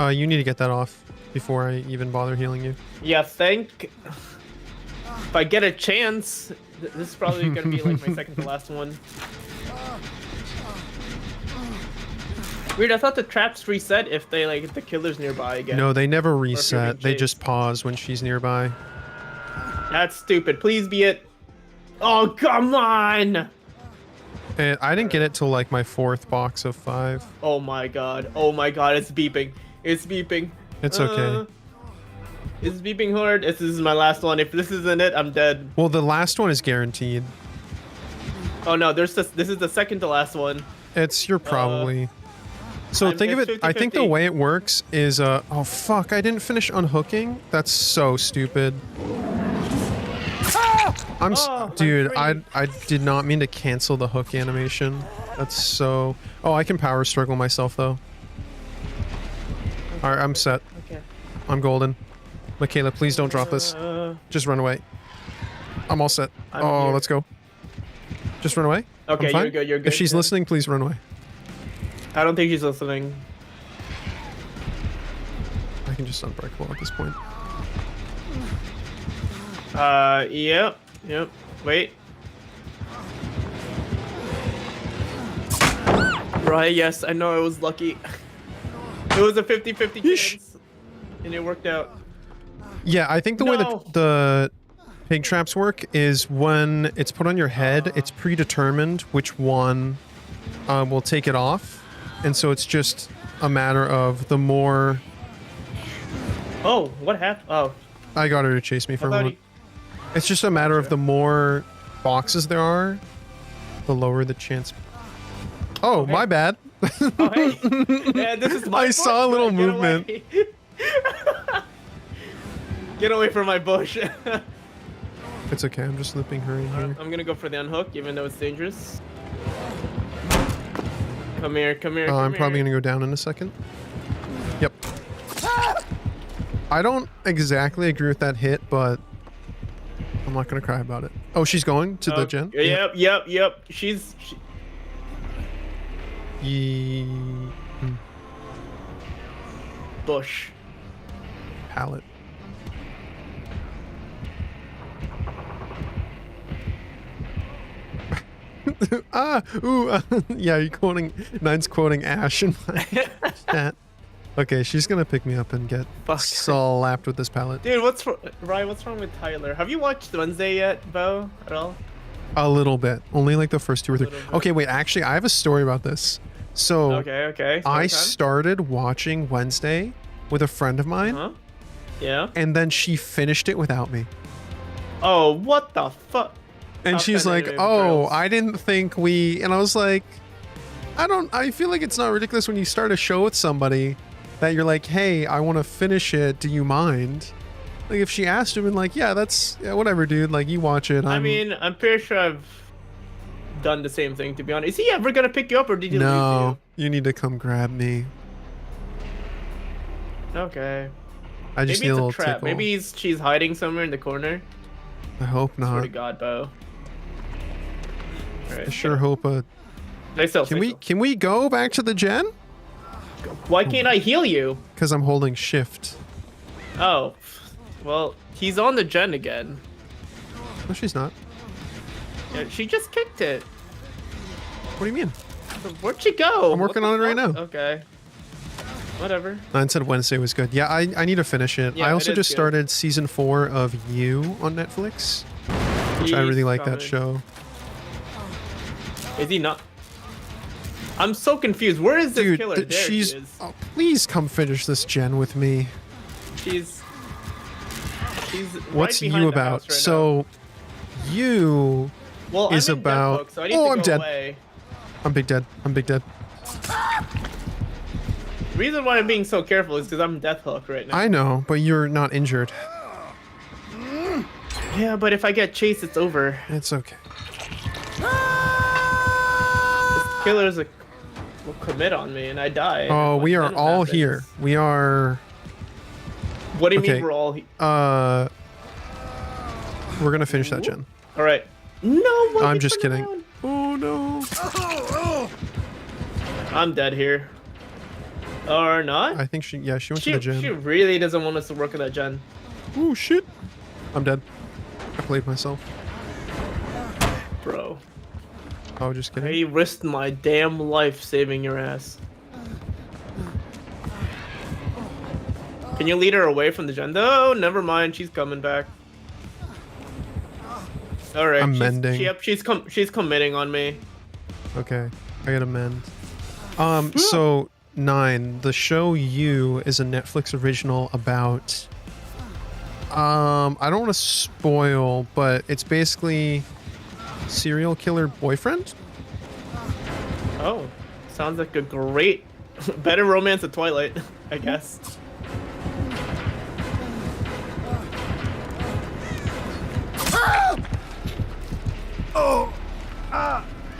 You need to get that off before I even bother healing you. Yeah, if I get a chance, this is probably gonna be like my second to last one. Weird, I thought the traps reset if if the killer's nearby again. No, they never you're being reset. They chased. just pause when she's nearby. That's stupid. Please be it. Oh, come on! And I didn't get it till like my 4th box of 5. Oh my god. Oh my god, it's beeping. It's beeping. It's okay. It's beeping hard. This is my last one. If this isn't it, I'm dead. Well, the last one is guaranteed. Oh no, this is the second to last one. You're probably... So think of it's it, I think the 50-50. way it works is, oh fuck, I didn't finish unhooking? That's so stupid. Dude, I'm I did not mean to cancel the hook animation. That's so... Oh, I can power struggle myself though. Alright, I'm set. Okay. I'm golden. Michaela, please don't drop this. Just run away. I'm all set. I'm Oh, here. let's go. Just run away. Okay, I'm fine. you're good, you're good, If she's yeah. listening, please run away. I don't think she's listening. I can just unbreakable at this point. Yep. Wait. Right, yes, I know I was lucky. It was a 50-50 chance. And it worked out. Yeah, I think the way No. that the pig traps work is when it's put on your head, it's predetermined which one will take it off. And so it's just a matter of the more... Oh, what happened? Oh. I got her to chase me for a thought moment. It's just a matter of the more boxes there are, the lower the chance... Oh, hey. my bad. Oh, hey. Yeah, this is my I bush, saw a little get movement. away. Get away from my bush. It's okay, I'm just looping her in here. I'm gonna go for the unhook, even though it's dangerous. Come here. I'm probably gonna go down in a second. Yep. I don't exactly agree with that hit, but I'm not gonna cry about it. Oh, she's going to the gen? Yep. Bush. Pallet. Yeah, you're quoting, Nine's quoting Ash in my chat. Okay, she's gonna pick me up and get Fuck. slapped with this pallet. Dude, Ryan, what's wrong with Tyler? Have you watched Wednesday yet, Bo, at all? A little bit. Only like the first 2 or 3. Little bit. Okay, wait, actually, I have a story about this. So, Okay. I Story time? started watching Wednesday with a friend of mine, Huh? Yeah. and then she finished it without me. Oh, what the fuck? And Top she's 10 like, anime "Oh, girls." I didn't think we..." And I was like, I feel like it's not ridiculous when you start a show with somebody that you're like, "Hey, I want to finish it. Do you mind?" Like, if she asked him and like, "Yeah, whatever, dude. Like, you watch it." I mean, I'm pretty sure I've done the same thing, to be honest. Is he ever gonna pick you up, or did he No, you need to come grab me. leave you? Okay. I just Maybe need a it's little a trap. tickle. Maybe she's hiding somewhere in the corner. I hope Swear not. to God, Bo. Alright, I sure hope a. Nice self. Can we go back to the gen? Why can't I heal you? Because I'm holding shift. Oh, well, he's on the gen again. No, she's not. Yeah, she just kicked it. What do you mean? Where'd she go? I'm working on it right now. Okay. Whatever. I said Wednesday was good. Yeah, I need to finish it. Yeah, I it also is just good. started season 4 of You on Netflix, which I really He's like that coming. show. Is he not? I'm so confused. Where is this Dude, killer? There she's. she is. Oh, please come finish this gen with me. She's What's right behind You the house about? right So, You. now. Well, is I'm in about- Deathhook, so I need Oh, to I'm go dead. away. I'm big dead. I'm big dead. The reason why I'm being so careful is because I'm Death Hook right now. I know, but you're not injured. Yeah, but if I get chased, it's over. It's okay. This killer's will commit on me, and I die. Oh, What we are then all happens? here. We are. What do you Okay. mean we're all here? We're gonna finish that gen. All right. No, why I'm you just turn kidding. around? Oh no. I'm dead here. Or not? I think she went to She the gen. really doesn't want us to work at that gen. Oh shit. I'm dead. I played myself. Bro. Oh, just kidding. I risked my damn life saving your ass. Can you lead her away from the gen? Oh, never mind. She's coming back. All right. I'm she's, mending. She's committing on me. Okay. I gotta mend. So 9. The show You is a Netflix original about. I don't want to spoil, but it's basically serial killer boyfriend. Oh, sounds like a great, better romance at Twilight, I guess.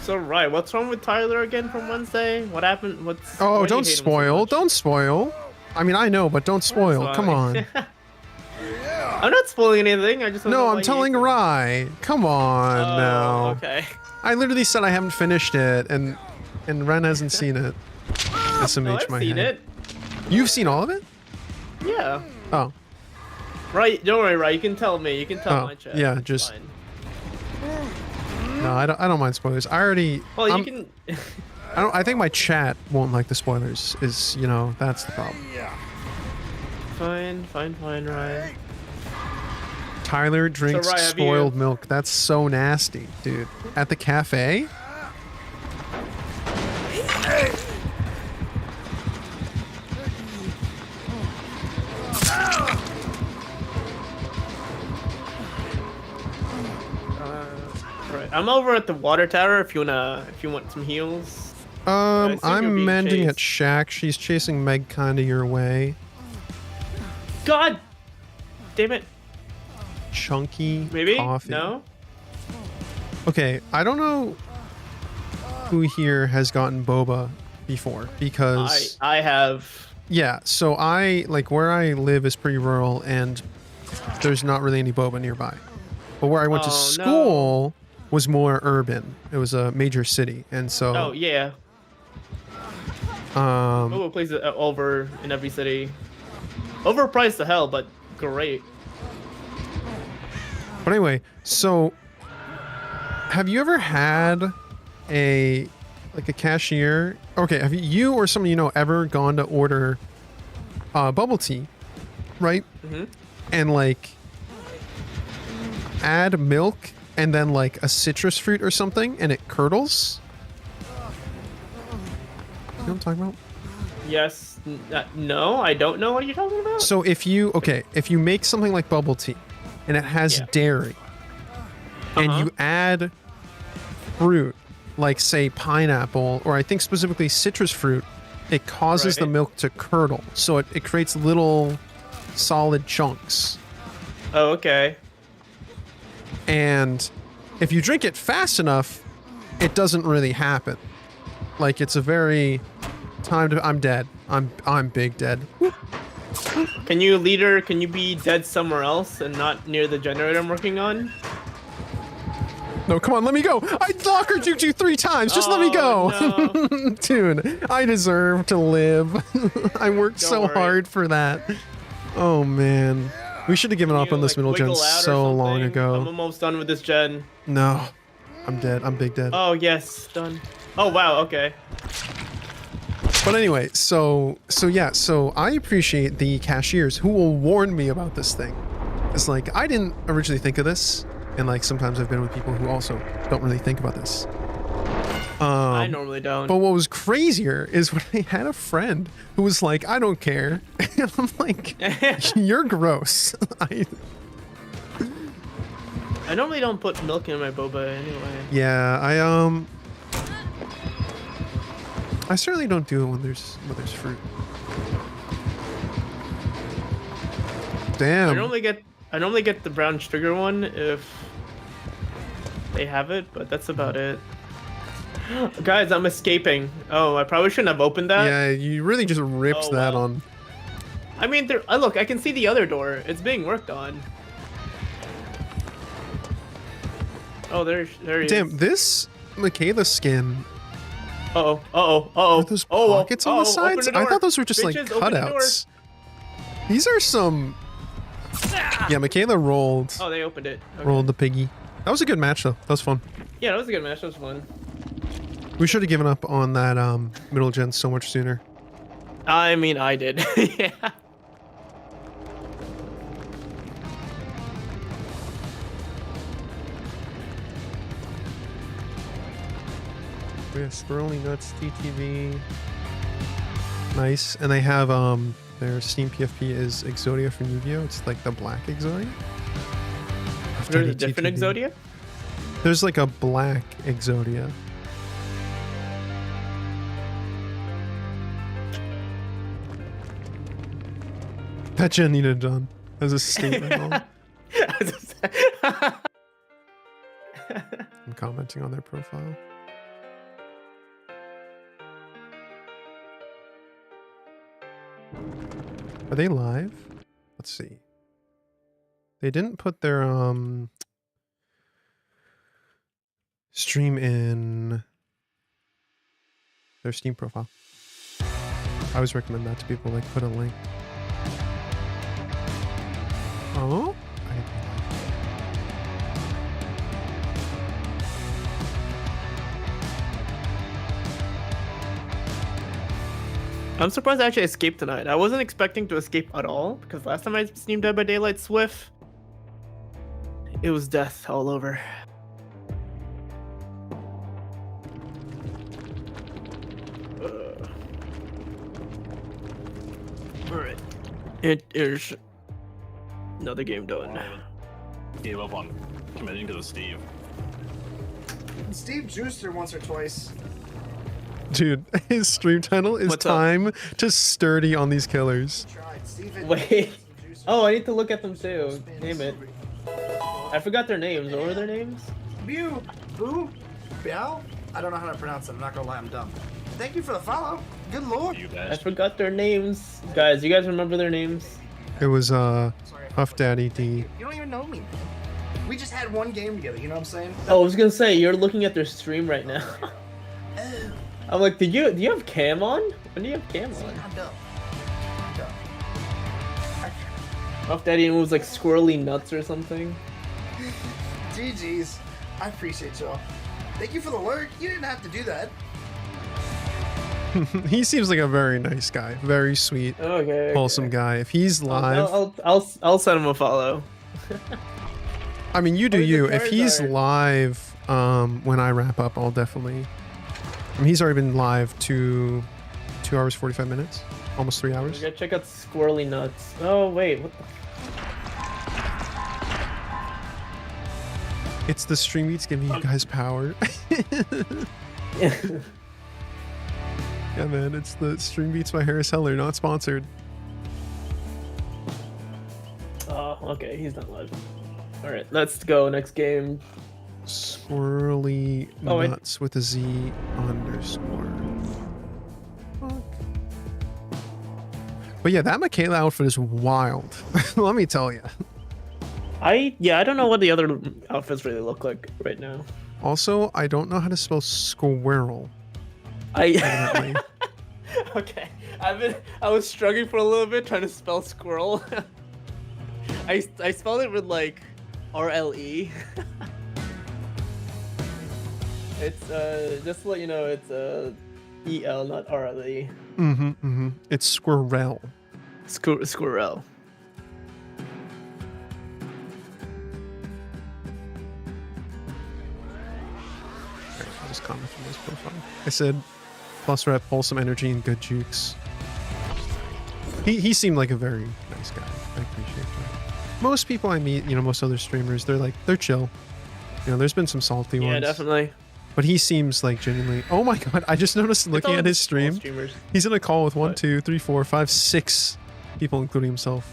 So right, what's wrong with Tyler again from Wednesday? What happened? Why Oh, do you don't hate him so spoil. much? Don't spoil. I mean, I know, but don't spoil. That's Come fine. on. I'm not spoiling anything. I just wanna know No, why I'm you telling hate him. Rye. Come on Oh, now. okay. I literally said I haven't finished it, and Ren hasn't seen it. SMH No, I've my seen head. it. You've seen all of it? Yeah. Oh, Right. Don't worry, right? You can tell me. You can tell Oh, my chat. yeah, It's just- fine. no, I don't mind spoilers. I already. Well, I'm- you can. I think my chat won't like the spoilers. That's the problem. Fine, Ryan. Tyler drinks Rye, have spoiled you- milk. That's so nasty, dude. At the cafe? Right. I'm over at the water tower if you want some heals. I think you're I'm being mending at chased. Shack. She's chasing Meg kinda your way. God damn it. Chunky Maybe? coffee. No? Okay, I don't know who here has gotten boba before because I have. yeah, so where I live is pretty rural and there's not really any boba nearby. But where I went to Oh, school was more urban. It was a major city, and so Oh yeah. Boba plays over in every city. Overpriced to hell, but great. But anyway, so have you ever had a cashier? Okay, have you or someone you know ever gone to order bubble tea, right? Mm-hmm. And add milk and then a citrus fruit or something and it curdles? You know what I'm talking about? Yes. No, I don't know what you're talking about. So if you make something like bubble tea and it has Yeah. dairy and Uh-huh. you add fruit like say pineapple or I think specifically citrus fruit, it causes the Right. milk to curdle. So it creates little solid chunks. Oh, okay. And if you drink it fast enough, it doesn't really happen. Like it's a very I'm dead. I'm big dead. Can you be dead somewhere else and not near the generator I'm working on? No, come on, let me go. I lockered you 3 times. Just let me go. No. Dude, I deserve to live. I worked so worry. hard for that. Oh man. We should have given up on this middle gen wiggle out or so long something? ago. I'm almost done with this gen. No. I'm dead. I'm big dead. Oh yes, done. Oh wow, okay. But anyway, so I appreciate the cashiers who will warn me about this thing. It's like I didn't originally think of this, and like sometimes I've been with people who also don't really think about this. I normally don't. But what was crazier is when I had a friend who was like, "I don't care," and I'm like, "You're gross." I normally don't put milk in my boba anyway. Yeah, I certainly don't do it when there's fruit. Damn. I normally get the brown sugar one if they have it, but that's about it. Guys, I'm escaping. Oh, I probably shouldn't have opened that. Yeah, you really just ripped that well. on. I mean, look, I can see the other door. It's being worked on. Oh, there he is. Damn, this Michaela skin. Uh-oh. Are those pockets on the sides? I thought those were just like Bitches, open the door. cutouts. These are some. Yeah, Michaela rolled. Oh, they opened it. Okay. Rolled the piggy. That was a good match though. That was fun. Yeah, that was a good match. That was fun. We should have given up on that middle gen so much sooner. I mean, I did. Yeah. We have Swirly Nuts TTV. Nice. And they have their Steam PFP is Exodia from Yu-Gi-Oh! It's like the black Exodia. There's a different Exodia? There's like a black Exodia. That gen needed done as a statement. I'm commenting on their profile. Are they live? Let's see. They didn't put their stream in their Steam profile. I always recommend that to people, like put a link. Oh? I'm surprised I actually escaped tonight. I wasn't expecting to escape at all, because last time I streamed Dead by Daylight Swift, it was death all over. Alright. It is another game done. Gave up on committing to the Steve. Steve juiced her once or twice. Dude, his stream title is What's up? Time to Sturdy on these killers. Wait. Oh, I need to look at them too. Name it. I forgot their names. What were their names? Mew, Boo, Biao. I don't know how to pronounce them. I'm not gonna lie, I'm dumb. Thank you for the follow. Good lord. You I guys. forgot their names. Guys, you guys remember their names? It was Sorry, Puff Daddy D. You don't even know me. We just had one game together. You know what I'm saying? Oh, I was gonna say you're looking at their stream right now. I'm like, do you have cam on? When do you have cam on? I'm dumb. Off Daddy moves like squirrely nuts or something. GG's. I appreciate y'all. Thank you for the lurk. You didn't have to do that. He seems like a very nice guy, very sweet, Okay. wholesome guy. If he's live, I'll send him a follow. I mean, you do What is the you. If he's Charizard? live, when I wrap up, I'll definitely. I mean, he's already been live 2 hours 45 minutes, almost 3 We hours. gotta check out squirrely nuts. Oh wait, what the? It's the stream beats giving you guys power. Yeah, man, it's the stream beats by Harris Heller, not sponsored. Oh, okay, he's not live. All right, let's go. Next game. Squirrely Oh, wait. nuts with a Z underscore. Fuck. But yeah, that Michaela outfit is wild. Let me tell you. I don't know what the other outfits really look like right now. Also, I don't know how to spell squirrel. I Evidently. okay. I was struggling for a little bit trying to spell squirrel. I spelled it with like RLE. It's just to let you know it's EL, not RLE. It's squirrel. Squirrel. Okay, I'll just comment from this profile. I said plus rep, wholesome energy, and good jukes. He seemed like a very nice guy. I appreciate that. Most people I meet, most other streamers, they're chill. There's been some salty ones. Yeah, definitely. But he seems like genuinely. Oh my god! I just noticed looking at his stream. Streamers. He's in a call with 1, 2, 3, 4, 5, 6 people, including himself.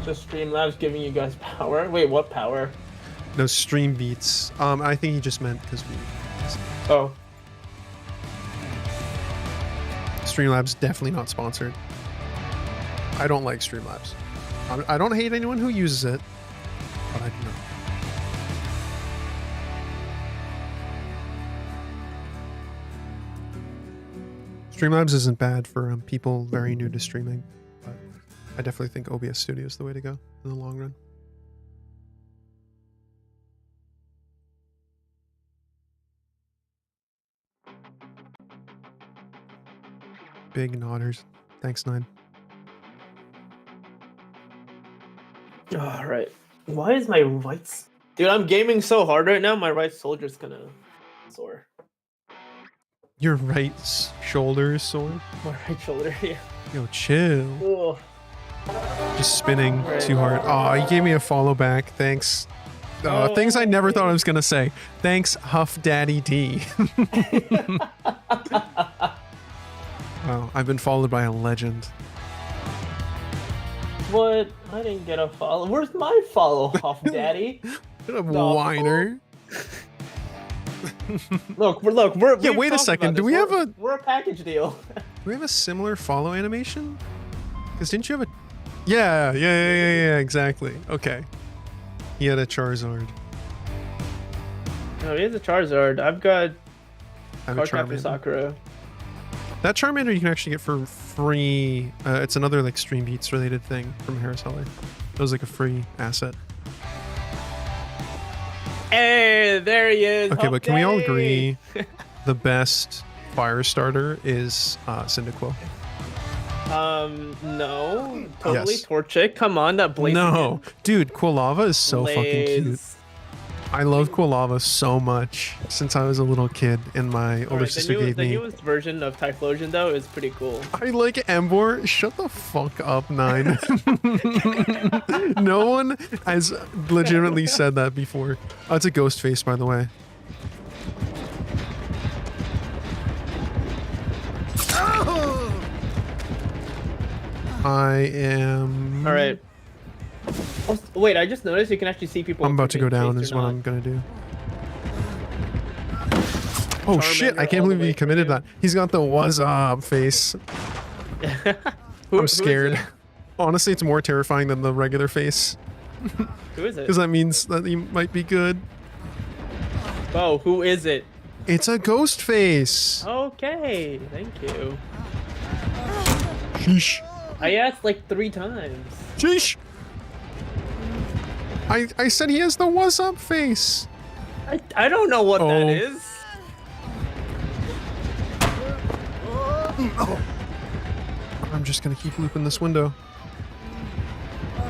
Just Streamlabs giving you guys power. Wait, what power? No stream beats. I think he just meant because we. Oh. Streamlabs definitely not sponsored. I don't like Streamlabs. I don't hate anyone who uses it, but I do not. Streamlabs isn't bad for people very new to streaming, but I definitely think OBS Studio is the way to go in the long run. Big nodders. Thanks, Nine. All right. Why is my right? Dude, I'm gaming so hard right now. My right shoulder's kind of sore. Your right shoulder is sore? My right shoulder, yeah. Yo, chill. Ugh. Just spinning Right. too hard. Oh, you gave me a follow back. Thanks. Things I never thought I was going to say. Thanks, Huff Daddy D. Wow, I've been followed by a legend. What? I didn't get a follow. Where's my follow, Huff Daddy? What a whiner. Look. Yeah, we've wait a talked second. about Do this. we have a We're a package deal. do we have a similar follow animation? Because didn't you have a Yeah, exactly. Okay. He had a Charizard. No, he has a Charizard. I've got I have a Cardcaptor Charmander. Sakura. That Charmander you can actually get for free. It's another like Stream Beats related thing from Harris Heller. It was like a free asset. Hey, there he is. Okay, Huff but can we all Daddy! agree the best fire starter is Cyndaquil? No. Totally Yes. Torchic. Come on, that blazing. No, dude, Quilava is so fucking cute. Blaze. I love Quilava so much since I was a little kid, and my older Alright, sister the gave me. newest version of Typhlosion though is pretty cool. I like Embor. Shut the fuck up, Nine. No one has legitimately said that before. Oh, it's a ghost face, by the way. I am. All right. Oh, wait, I just noticed you can actually see people. I'm about to go being down, chased is or what not. I'm gonna do. Oh shit! I Charmander can't all the believe way he for committed you. that. He's got the "what's up" face. Who I'm is scared. it? Honestly, it's more terrifying than the regular face, Who is it? because that means that he might be good. Oh, who is it? It's a ghost face. Okay, thank you. Sheesh. I asked like 3 times. Sheesh. I said he has the "what's up" face. I don't know what Oh. that is. I'm just gonna keep looping this window.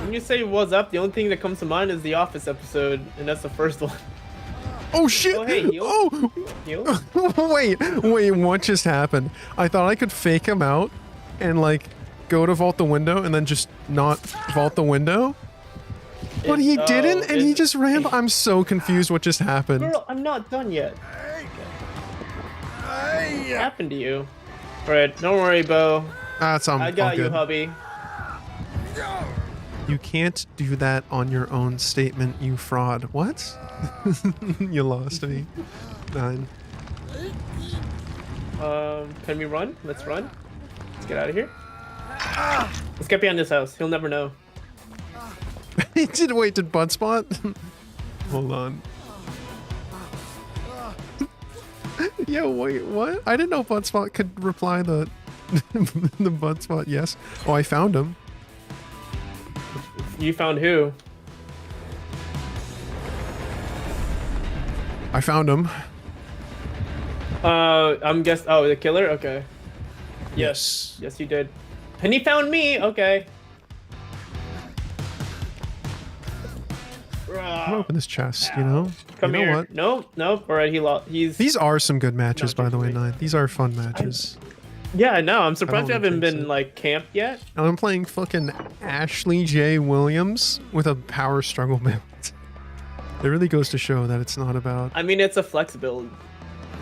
When you say "what's up," the only thing that comes to mind is the Office episode, and that's the first one. Oh shit! Oh, hey, heal. Oh! Heal? wait, what just happened? I thought I could fake him out and like go to vault the window and then just not vault the window. But he didn't, and he just ran. I'm so confused what just happened. Girl, I'm not done yet. What happened to you? Alright, don't worry, Bo. That's I got all you, good. hubby. You can't do that on your own statement, you fraud. What? You lost me. 9. Can we run? Let's run. Let's get out of here. Let's get behind this house. He'll never know. Did Bud spot? Hold on. Yo, wait, what? I didn't know Bud spot could reply the the Bud spot yes. Oh, I found him. You found who? I found him. I'm oh, the killer? Okay. Yes, you did. And he found me, okay. I'm gonna open this chest, you know? Come you know here. what? Nope. Alright, he lost. These are some good matches, No, by the way, just wait. 9. These are fun matches. Yeah, I know. I'm surprised you don't haven't think been so. like camped yet. And I'm playing fucking Ashley J. Williams with a power struggle build. It really goes to show that it's not about. I mean, it's a flex build.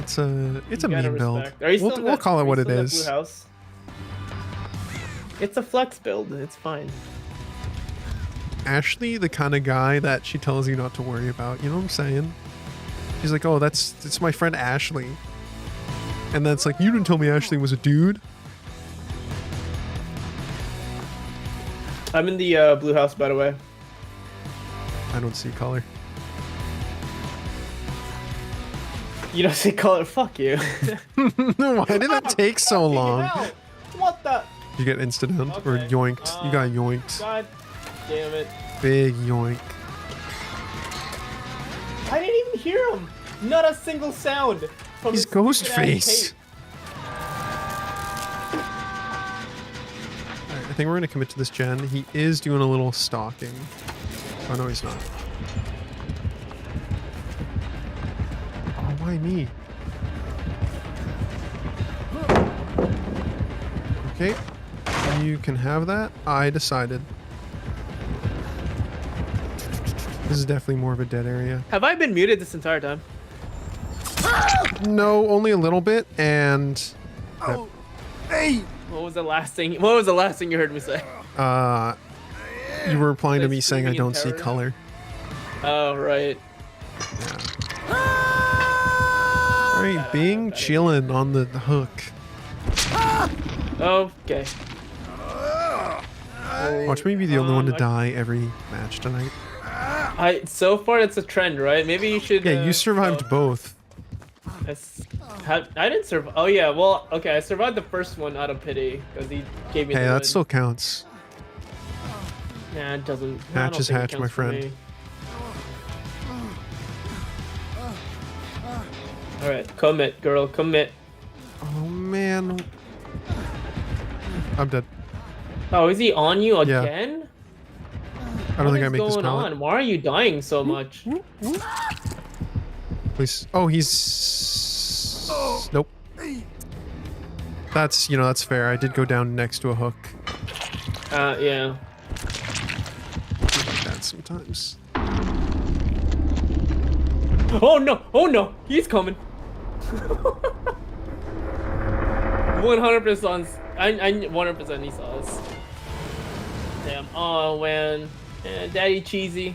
It's a You gotta meme build. respect. Are you still in We'll that- call it are you what it still in that is. blue house? It's a flex build. It's fine. Ashley, the kind of guy that she tells you not to worry about. You know what I'm saying? She's like, oh, it's my friend Ashley. And then it's like, you didn't tell me Ashley was a dude. I'm in the blue house, by the way. I don't see color. You don't see color. Fuck you. Why did that take so long? Fucking hell. What the? You get instant or Okay, yoinked. You got yoinked. God damn it. Big yoink. I didn't even hear him. Not a single sound. From He's his stupid ass Ghostface. tape. Alright, I think we're gonna commit to this gen. He is doing a little stalking. Oh no, he's not. Oh, why me? Okay, you can have that. I decided. This is definitely more of a dead area. Have I been muted this entire time? No, only a little bit, and Oh, hey! What was the last thing? What was the last thing you heard me say? you were replying to Like me saying I screaming in don't see terror? color. Oh right. Alright, Bing chilling on the hook. Okay. Watch me be the only one to I- die every match tonight. So far it's a trend, right? Maybe you should. Yeah, you survived both. I didn't survive. Oh yeah, well, okay, I survived the first one out of pity because he gave me. Hey, the that win. still counts. Nah, it doesn't. Hatch is hatch, my friend. All right, commit, girl, commit. Oh man. I'm dead. Oh, is he on you Yeah. again? I don't think I What make is this going pallet. on? Why are you dying so much? Please. Oh, he's. Nope. That's, that's fair. I did go down next to a hook. Yeah. Like that sometimes. Oh no! Oh no! He's coming. 100%. I 100% he saw us. Damn. Oh man. Daddy Cheesy.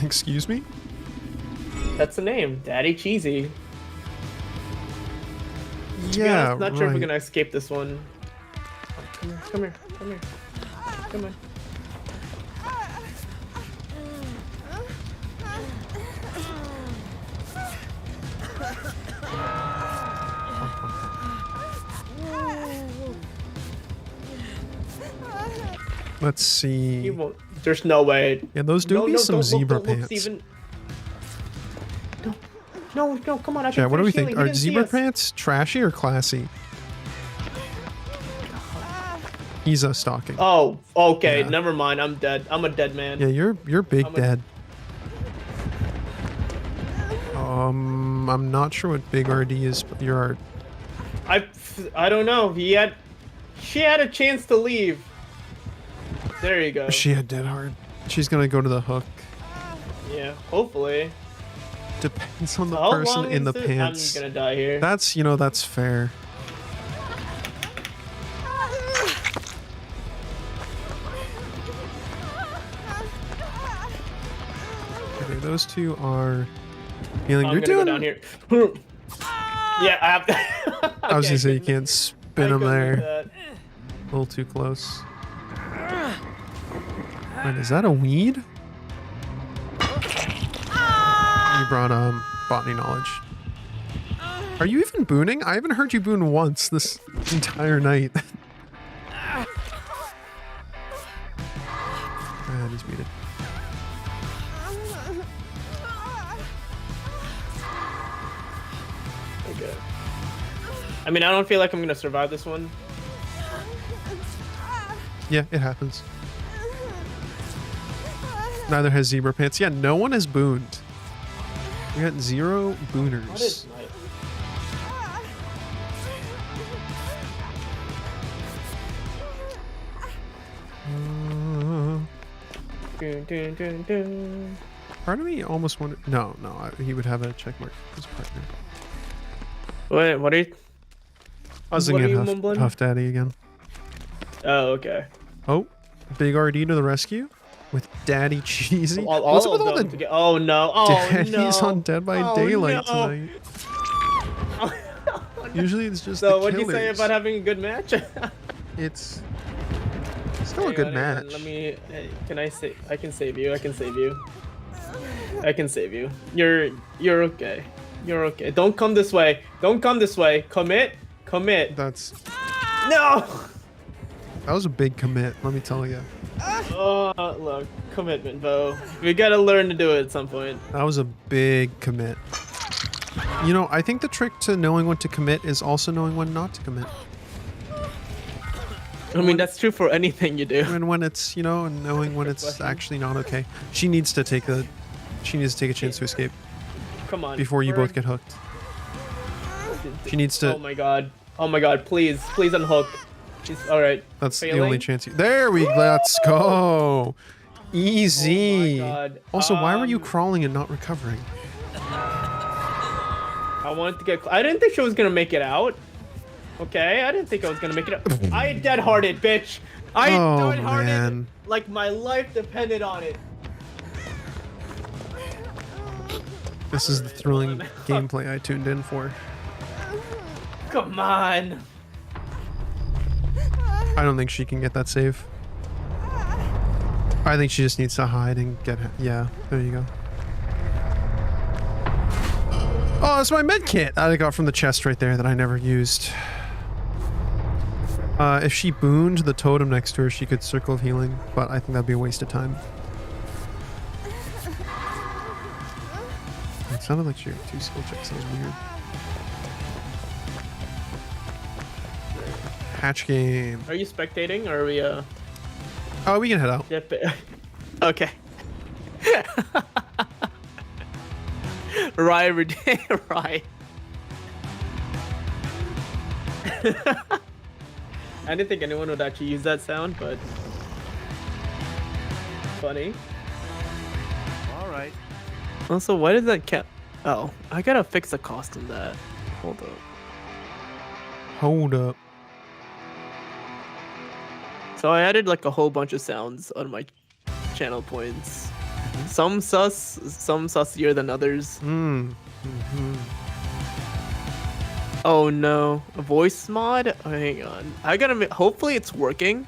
Excuse me? That's the name. Daddy Cheesy. To be Yeah, honest, not sure if we're right. gonna escape this one. Come here. Come here. Come on. Let's see. He won't. There's no way. Yeah, those do be some don't zebra look, don't look, pants. Steven. No, come on. I Yeah, what do we finish think? healing. He Are didn't see zebra us. pants trashy or classy? He's stalking. Oh, okay. Yeah. Never mind. I'm dead. I'm a dead man. Yeah, you're big I'm a- dead. I'm not sure what big RD is, but you're. I don't know. She had a chance to leave. There you go. She had dead hard. She's gonna go to the hook. Yeah, hopefully. Depends on the How person long in the is it? pants. I'm gonna die here. That's that's fair. those two are feeling. I'm You're gonna doing. go down here. Yeah, I have to. I was Okay, gonna say you couldn't- can't spin I them couldn't do there. that. A little too close. Wait, is that a weed? You brought botany knowledge. Are you even booning? I haven't heard you boon once this entire night. And he's muted. Okay. I mean, I don't feel like I'm gonna survive this one. Yeah, it happens. Neither has Zebra Pants. Yeah, no one has booned. We got 0 booners. What is my... Dun, dun, dun, dun. Part of me almost wanted. No, he would have a check mark. His partner. Wait, what are you? Buzzing What are in you Huff, mumbling? Huff Daddy again. Oh, okay. Oh, Big RD to the rescue with Daddy Cheesy. All What's up of with all them the together. Oh no! Oh daddies no! on Dead by Oh, Daylight no. tonight? Usually it's just So, the what do you say killers. about having a good match? It's still a Hang good on, hang on, match. Let me. Hey, can I save? I can save you. I can save you. I can save you. You're okay. You're okay. Don't come this way. Don't come this way. Commit. Commit. That's No. that was a big commit. Let me tell you. Oh, look, commitment, Bo. We gotta learn to do it at some point. That was a big commit. You know, I think the trick to knowing when to commit is also knowing when not to commit. I mean, that's true for anything you do. And when it's, you know, and knowing when it's actually not okay. She needs to take a chance to escape Come on. before you we're- both get hooked. She needs to. Oh my god. Oh my god. Please, please unhook. She's all right. That's the failing. only chance you. There we. Let's go. Easy. Oh my god. Also, why were you crawling and not recovering? I wanted to get. I didn't think she was gonna make it out. Okay, I didn't think I was gonna make it out. I dead-hearted, bitch. I Oh, dead-hearted. man. Like my life depended on it. This is the thrilling gameplay I tuned in for. Come on. I don't think she can get that save. I think she just needs to hide and get. Yeah, there you go. Oh, that's my med kit that I got from the chest right there that I never used. If she booned the totem next to her, she could circle of healing, but I think that'd be a waste of time. It sounded like she had 2 skill checks. That was weird. Hatch game. Are you spectating or are we Oh, we can head out. Yep. Okay. Right, right. I didn't think anyone would actually use that sound, but funny. All right. Also, why did that cat? Oh, I gotta fix the cost on that. Hold up. Hold up. So I added like a whole bunch of sounds on my channel points. Some sussier than others. Oh no, a voice mod? Oh, hang on. I gotta. Hopefully it's working.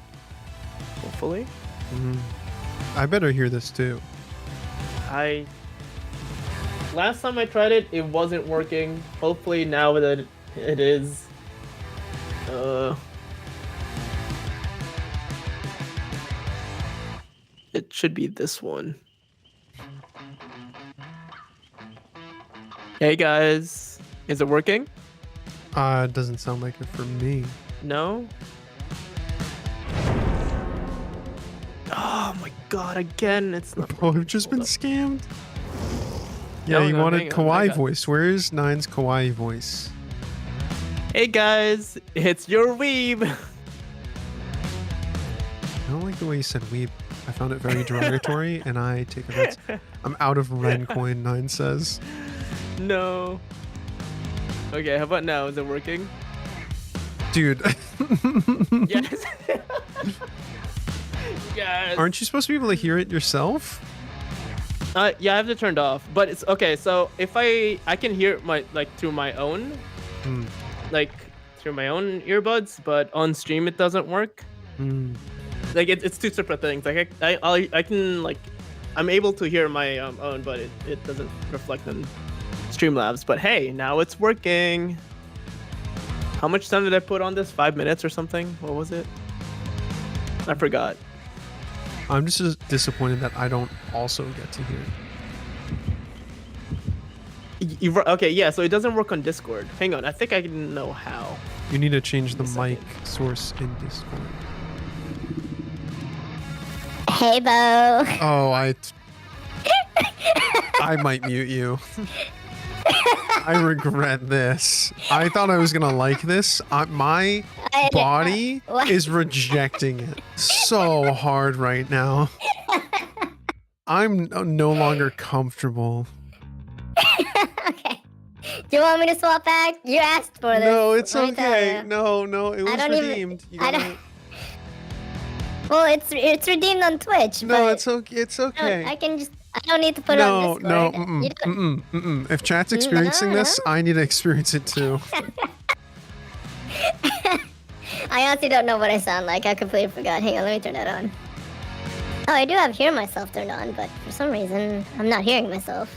Hopefully. I better hear this too. Last time I tried it, it wasn't working. Hopefully now that it is. It should be this one. Hey guys, is it working? It doesn't sound like it for me. No? Oh my god, again, it's not. Oh, I've just been Hold up. scammed. Yeah, No, you no, wanted hang on, I kawaii got- voice. Where's Nine's kawaii voice? Hey guys, it's your weeb. I don't like the way you said weeb. I found it very derogatory, and I take offense. I'm out of Ren coin, Nine says. No. Okay, how about now? Is it working? Dude, Yes. Yes. aren't you supposed to be able to hear it yourself? Yeah, I have it turned off. But it's okay. So if I can hear my through my own, Hmm. like through my own earbuds, but on stream it doesn't work. Hmm. Like it's two separate things. Like I can like I'm able to hear my own, but it doesn't reflect in Streamlabs. But hey, now it's working. How much time did I put on this? 5 minutes or something? What was it? I forgot. I'm just disappointed that I don't also get to hear it. Okay, yeah. So it doesn't work on Discord. Hang on, I think I know how. You need to change the Give me a mic source in Discord. Hey, Bo. Oh, I might mute you. I regret this. I thought I was gonna like this. My body is rejecting it so hard right now. I'm no longer comfortable. Okay. Do you want me to swap back? You asked for this. No, it's let me tell okay. you. No, it was don't even- redeemed. I don't- Well, it's redeemed on Twitch. No, but it's okay. It's I okay. don't need to put it on No, Discord. no, You don't- If chat's experiencing this, I need to experience it too. I honestly don't know what I sound like. I completely forgot. Hang on, let me turn that on. Oh, I do have hear myself turned on, but for some reason, I'm not hearing myself.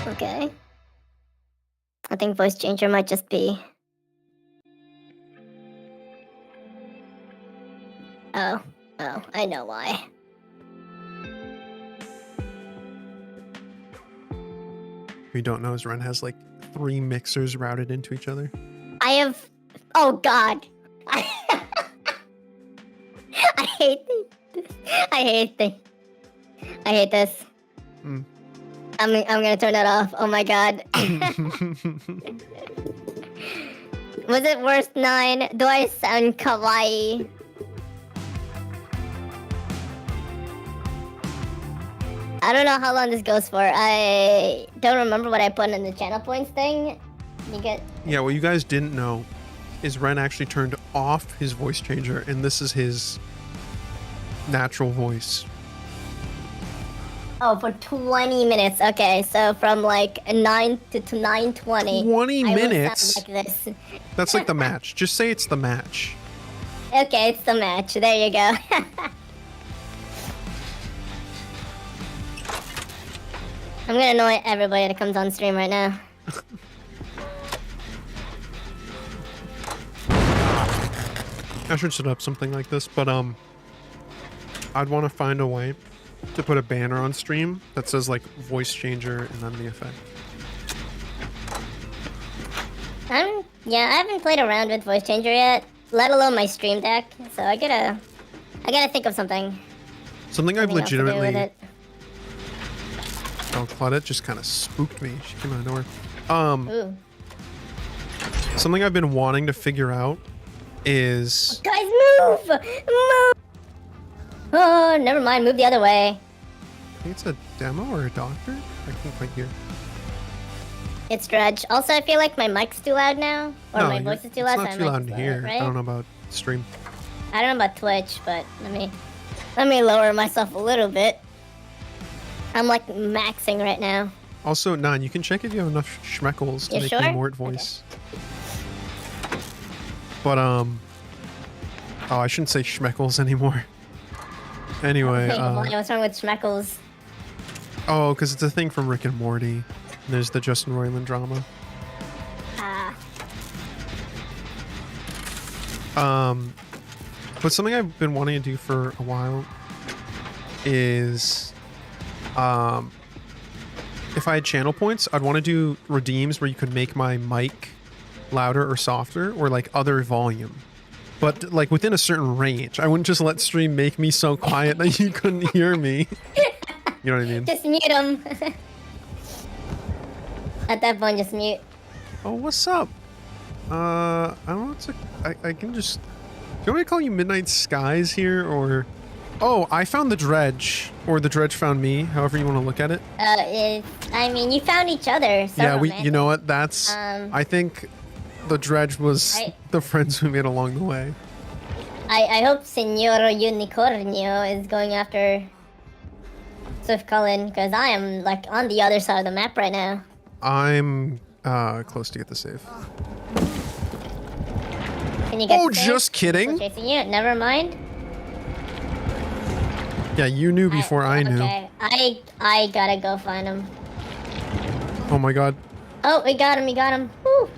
Okay. I think voice changer might just be... Oh, I know why. What you don't know is Ren has like 3 mixers routed into each other. I have... Oh, God. I hate this. I hate this. Mm. I'm gonna turn that off. Oh my God. Was it worst 9? Do I sound kawaii? I don't know how long this goes for. I don't remember what I put in the channel points thing. You get... Yeah, what you guys didn't know is Ren actually turned off his voice changer, and this is his natural voice. Oh, for 20 minutes. Okay, so from like 9 to 9:20. 20 I will minutes? sound like this. That's like the match. Just say it's the match. Okay, it's the match. There you go. I'm gonna annoy everybody that comes on stream right now. I should set up something like this, but I'd want to find a way to put a banner on stream that says like voice changer and then the effect. Yeah, I haven't played around with voice changer yet, let alone my stream deck. So I gotta think of something. Something I've Something else to do with legitimately. it. Oh, Claudette just kind of spooked me. She came out of nowhere. Ooh. Something I've been wanting to figure out is Guys, move! Move! Oh, never mind. Move the other way. I think it's a demo or a doctor. I can't quite hear. It's Dredge. Also, I feel like my mic's too loud now, or my voice is too loud. It's not so too my loud mic in is loud, here. right? I don't know about stream. I don't know about Twitch, but let me lower myself a little bit. I'm like maxing right now. Also, Nan, you can check if you have enough schmeckles to You make sure? the Mort voice. But oh, I shouldn't say schmeckles anymore. Anyway, What's wrong with Schmeckles? oh, because it's a thing from Rick and Morty. And there's the Justin Roiland drama. But something I've been wanting to do for a while is, if I had channel points, I'd want to do redeems where you could make my mic louder or softer or like other volume. But like within a certain range. I wouldn't just let stream make me so quiet that you couldn't hear me. You know what I mean? Just mute him. At that point, just mute. Oh, what's up? I don't know. It's I can just... Do you want me to call you Midnight Skies here, or... Oh, I found the Dredge. Or the Dredge found me, however you want to look at it. I mean, you found each other. So Yeah, romantic. you know what? That's... I think the Dredge was the friends we made along the way. I hope Senor Unicornio is going after Swift Cullen, because I am like on the other side of the map right now. I'm close to get the save. Can you get Oh, the save? just kidding. People chasing you? Never mind. Yeah, you knew before I knew. Okay, I gotta go find him. Oh my god. Oh, we got him. Woo.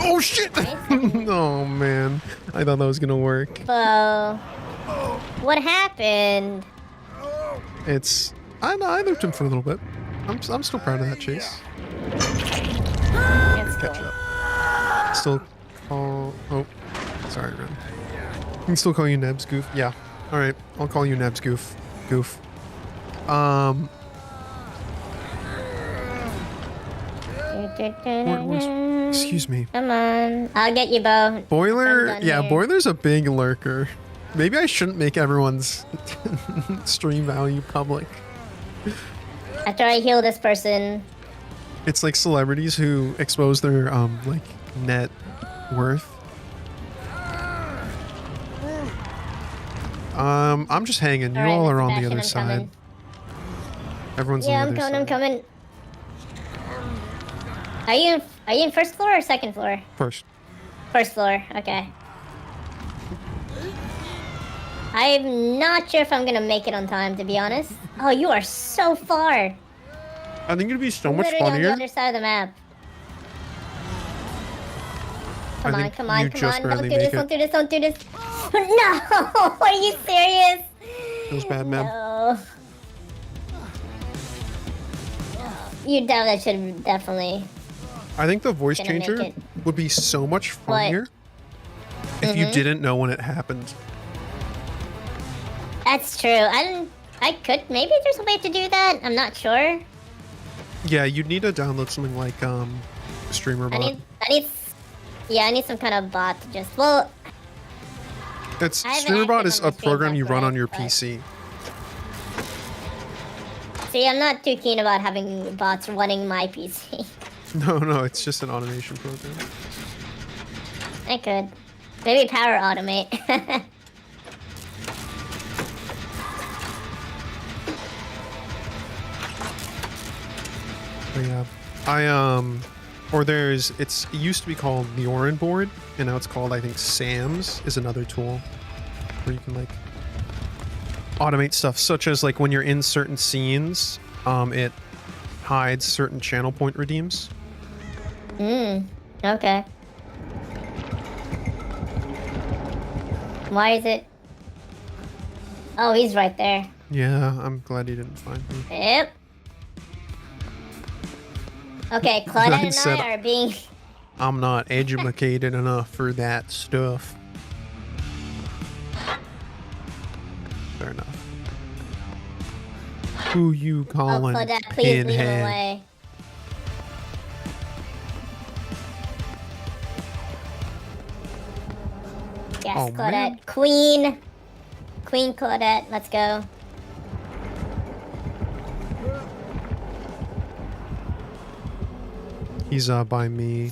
Oh shit! Oh man, I thought that was gonna work. So, what happened? It's I looped him for a little bit. I'm still proud of that chase. It's Catch cool. up. Still call. Oh, sorry, Ren. I can still call you Nebs Goof. Yeah. All right, I'll call you Nebs Goof. Goof. Excuse me. Come on, I'll get you, Bo. Boiler. I'm done Yeah, here. Boiler's a big lurker. Maybe I shouldn't make everyone's stream value public. After I heal this person, It's like celebrities who expose their like net worth. I'm just hanging. You all are on the other side. Everyone's yeah, on the other I'm side. coming. Are you in first floor or second floor? First. First floor. Okay. I'm not sure if I'm gonna make it on time, to be honest. Oh, you are so far. I think it'd be so much Literally on funnier. the other side of the map. Come on, think come on, you come just on. Don't barely do this, make it. don't do this, don't do this. No! Are you serious? Feels bad, man. No. You definitely should definitely. I think the voice Gonna make changer it. would be so much funnier if you didn't know when it happened. That's true. I could. Maybe there's a way to do that. I'm not sure. Yeah, you'd need to download something like Streamer I Bot. need. Yeah, I need some kind of bot to just. Well, It's I haven't Streamer Bot acted is on a the stream program you much, run on right, your but- PC. see, I'm not too keen about having bots running my PC. No, it's just an automation program. I could. Maybe power automate. But yeah, it used to be called the Orin board, and now it's called, I think, Sam's is another tool where you can like automate stuff, such as like when you're in certain scenes, it hides certain channel point redeems. Okay. Why is it? Oh, he's right there. Yeah, I'm glad he didn't find me. Yep. Okay, Claudette Ryan and said- I are being. I'm not educated enough for that stuff. Fair enough. Who you Oh, calling Claudette, please leave him pinhead? away. Yes, Oh, Claudette. man. Queen Claudette, let's go. He's by me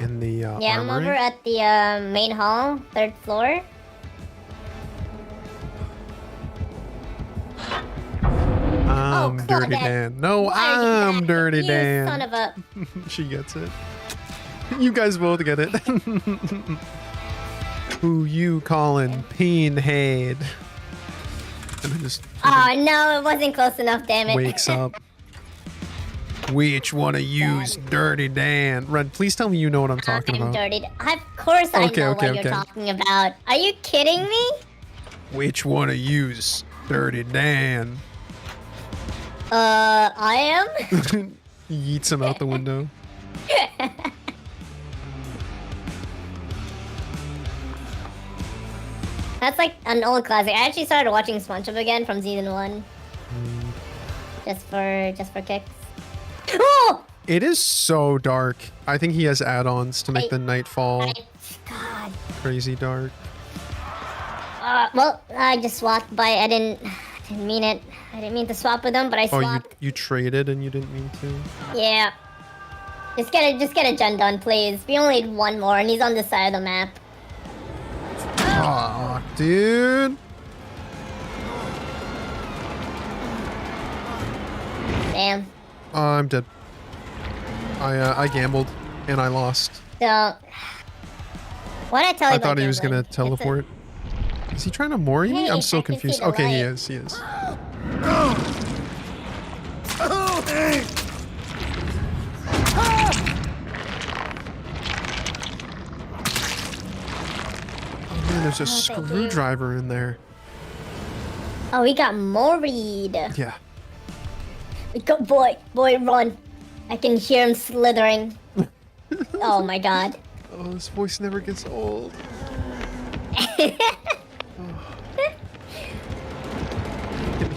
in the Yeah, I'm armory. over at the main hall, 3rd floor. Dirty Claudette. Dan. No, Why are you I'm back? Dirty You Dan. son of a. She gets it. You guys both get it. Who you calling pinhead? And then just Oh no, it wasn't close enough, damn it. wakes up. Which one of you's Dirty Dan? Red, please tell me you know what I'm talking I'm about. dirty. Of course I Okay, know okay, what okay. you're talking about. Are you kidding me? Which one of you's Dirty Dan? I am? He yeets him out the window. That's like an old classic. I actually started watching SpongeBob again from season 1. Just for kicks. Oh! It is so dark. I think he has add-ons to make the nightfall God. crazy dark. Well, I just swapped by. I didn't mean it. I didn't mean to swap with them, but I Oh, swapped. you traded and you didn't mean to? Yeah. Just get a gen done, please. We only need one more, and he's on the side of the map. Fuck, dude. Damn. I'm dead. I gambled and I lost. So, what I tell you I about thought he was gambling, gonna teleport. Is he trying to mori me? Hey, I'm so I can see confused. the Okay, he light. is. He is. Oh man, there's a thank you. screwdriver in there. Oh, we got moried. Yeah. Go, boy, run. I can hear him slithering. Oh my god. Oh, this voice never gets old. I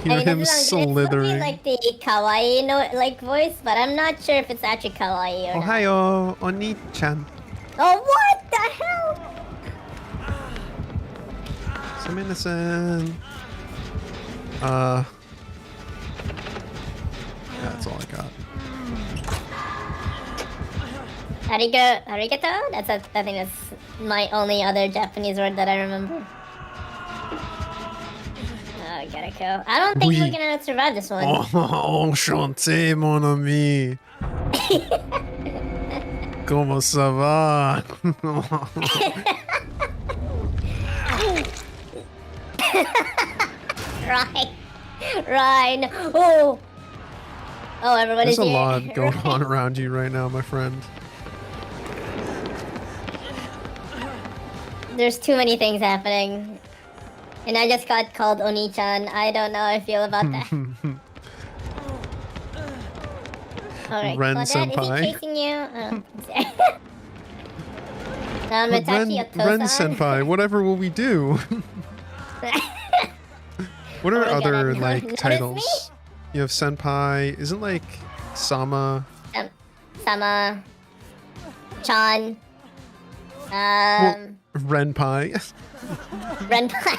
can hear him this is supposed to be slithering. like the kawaii like voice, but I'm not sure if it's actually kawaii or not. Ohayo, Oni-chan. Oh, what the hell? Some innocent. That's all I got. Arigato? I think that's my only other Japanese word that I remember. Oh, gotta go. I don't think we're gonna survive this one. Oh, enchanté, mon ami. Comment ça va? Ryan. Oh, everybody's There's a here. lot going on around you right now, my friend. There's too many things happening. And I just got called Oni-chan. I don't know how I feel about that. Alright, Ren Claudette, senpai. is he chasing you? Oh. Ren, Mitachi Ren Otosan. senpai, whatever will we do? What are Oh my God, other no- like notice titles? me? You have senpai. Isn't like Sama? Sama. Chan. Renpai. Renpai.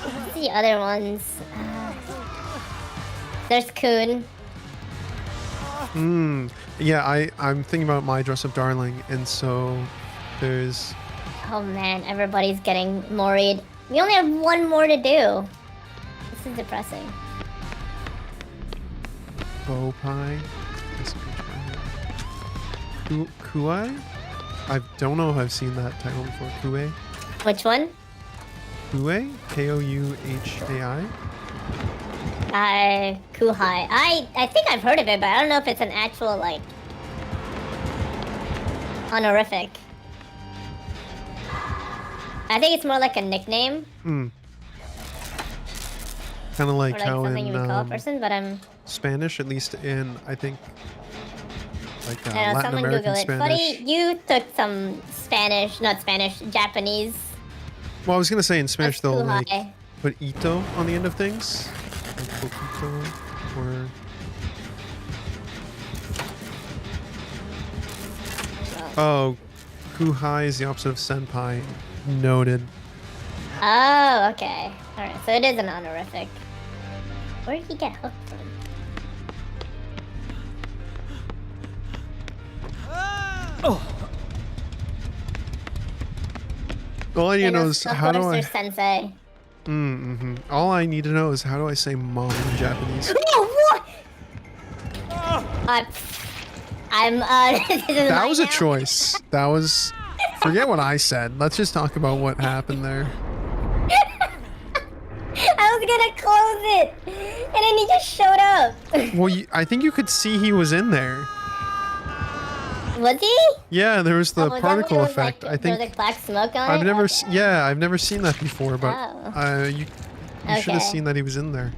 What's the other ones? There's Kun. Yeah, I'm thinking about My Dress Up Darling, and so there's Oh man, everybody's getting moried. We only have one more to do. This is depressing. Bow Pie. Kuai? I don't know if I've seen that title before. Kuei? Which one? Kuei? K-O-U-H-A-I? Kuhai. I think I've heard of it, but I don't know if it's an actual, like, honorific. I think it's more like a nickname. Kind of like Or like how something in you would call a person, but I'm... Spanish, at least in, I think, like I don't know, Latin someone American Google it. Spanish. Buddy, you took some Japanese. Well, I was going to say in Spanish, That's they'll like Kuhai. put ito on the end of things. Like poquito or... Oh, kuhai is the opposite of senpai. Noted. Oh, okay. Alright, so it is an honorific. Where did he get hooked from? All I need to know no is how do I... Sensei. All I need to know is how do I say mom in Japanese? Oh, what? I'm That was a choice. That was... Forget what I said. Let's just talk about what happened there. I was gonna close it, and then he just showed up. Well, I think you could see he was in there. Was he? Yeah, there was the Oh, was that when particle there was, effect. Like, I there was think like black smoke on I've it. never, Okay. yeah, I've never seen that before. But Oh. you should have Okay. seen that he was in there.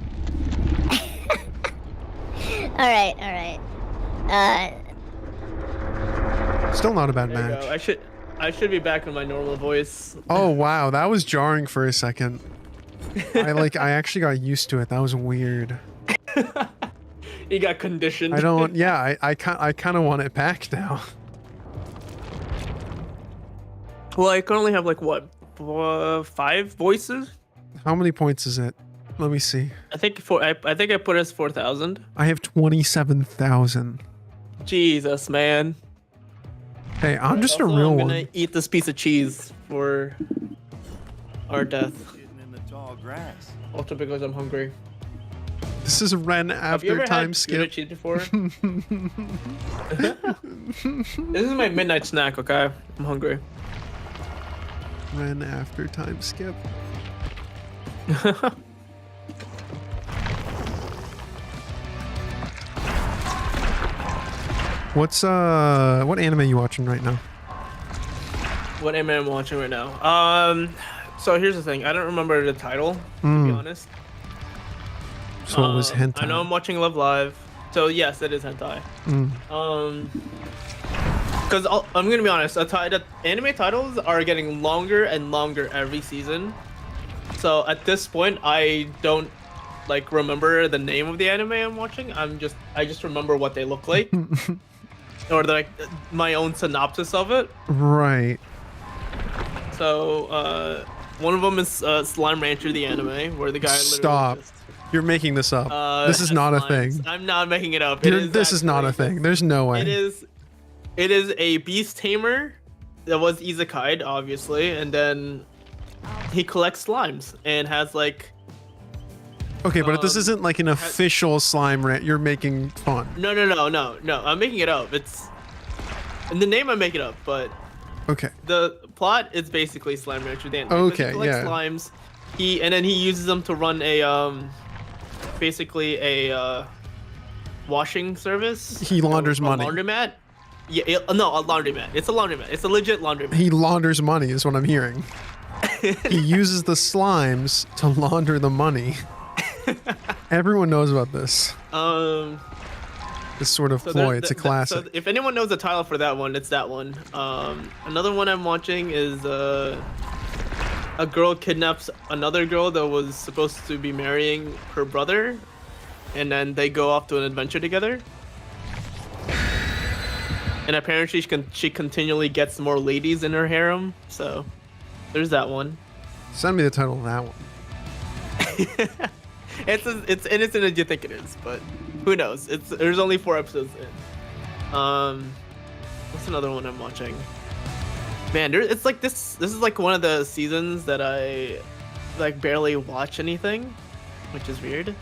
All right. Still not a bad There you match. go. I should be back in my normal voice. Oh wow, that was jarring for a second. I actually got used to it. That was weird. You got conditioned. I don't. Yeah, I kind of want it back now. Well, I currently have like what, 5 voices? How many points is it? Let me see. I think I think I put it as 4,000. I have 27,000. Jesus, man. Hey, I'm just a Also, real I'm one. gonna eat this piece of cheese for our death. Sitting in the tall grass. Also because I'm hungry. This is Ren Have you after ever time had skip. cheese before? This is my midnight snack, okay? I'm hungry. Ren after time skip. What anime are you watching right now? What anime I'm watching right now? So here's the thing. I don't remember the title, to be honest. So it was hentai. I know I'm watching Love Live. So yes, it is hentai. Because I'm gonna be honest, the anime titles are getting longer and longer every season. So at this point, I don't like remember the name of the anime I'm watching. I just remember what they look like, or like my own synopsis of it. Right. So one of them is Slime Rancher, the anime, where the guy literally Stop. just, You're making this up. This is has not a slimes. thing. I'm not making it up. This is not a thing. There's no way. It is a beast tamer that was isekai'd, obviously, and then he collects slimes and has like. Okay, but this isn't like an official slime rant. You're making fun. No. I'm making it up. It's in the name. I make it up, but Okay. the plot is basically Slime Rancher. The anime. Okay, He collects yeah. slimes. Then he uses them to run a basically a washing service. He launders a money. Laundromat. Yeah, no, a laundromat. It's a laundromat. It's a legit laundromat. He launders money, is what I'm hearing. He uses the slimes to launder the money. Everyone knows about this. This sort of ploy. It's a classic. So if anyone knows the title for that one, it's that one. Another one I'm watching is a girl kidnaps another girl that was supposed to be marrying her brother, and then they go off to an adventure together. And apparently she continually gets more ladies in her harem. So there's that one. Send me the title of that one. It's innocent as you think it is, but who knows? There's only 4 episodes in. What's another one I'm watching? Man, it's like this is like one of the seasons that I like barely watch anything, which is weird.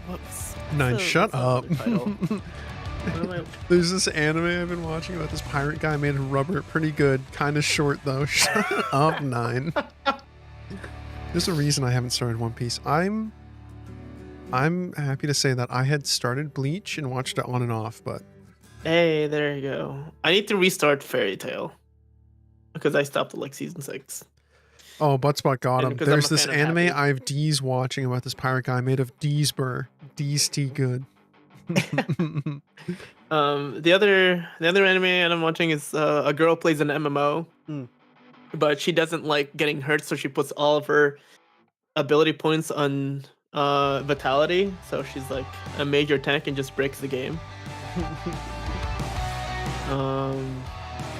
Whoops. Nine, shut up. What's the title? What am I- There's this anime I've been watching about this pirate guy made of rubber. Pretty good. Kind of short though. Shut up, 9. There's a reason I haven't started One Piece. I'm happy to say that I had started Bleach and watched it on and off, but Hey, there you go. I need to restart Fairy Tail because I stopped at like season 6. oh, Buttspot got And him. because I'm There's a this fan of anime Happy. I have D's watching about this pirate guy made of D's burr. D's tea good. The other anime I'm watching is a girl plays an MMO, but she doesn't like getting hurt, so she puts all of her ability points on vitality. So she's like a major tank and just breaks the game.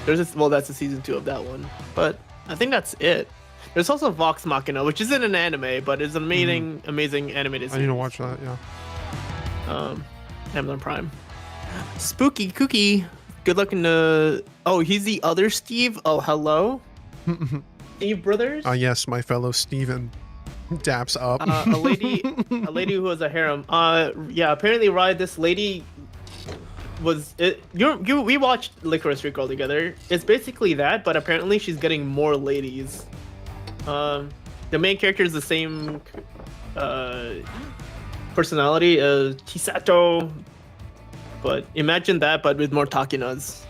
That's the season 2 of that one, but I think that's it. There's also Vox Machina, which isn't an anime, but it's an amazing animated I series. need to watch that, yeah. Amazon Prime. Spooky Cookie. Good luck in the. Oh, he's the other Steve. Oh, hello. Steve Brothers. Yes, my fellow Steven. Daps up. A lady who has a harem. Yeah. Apparently, Ryan, this lady was it. We watched Licorice Recall together. It's basically that, but apparently she's getting more ladies. The main character is the same personality as Chisato, but imagine that, but with more Takinas.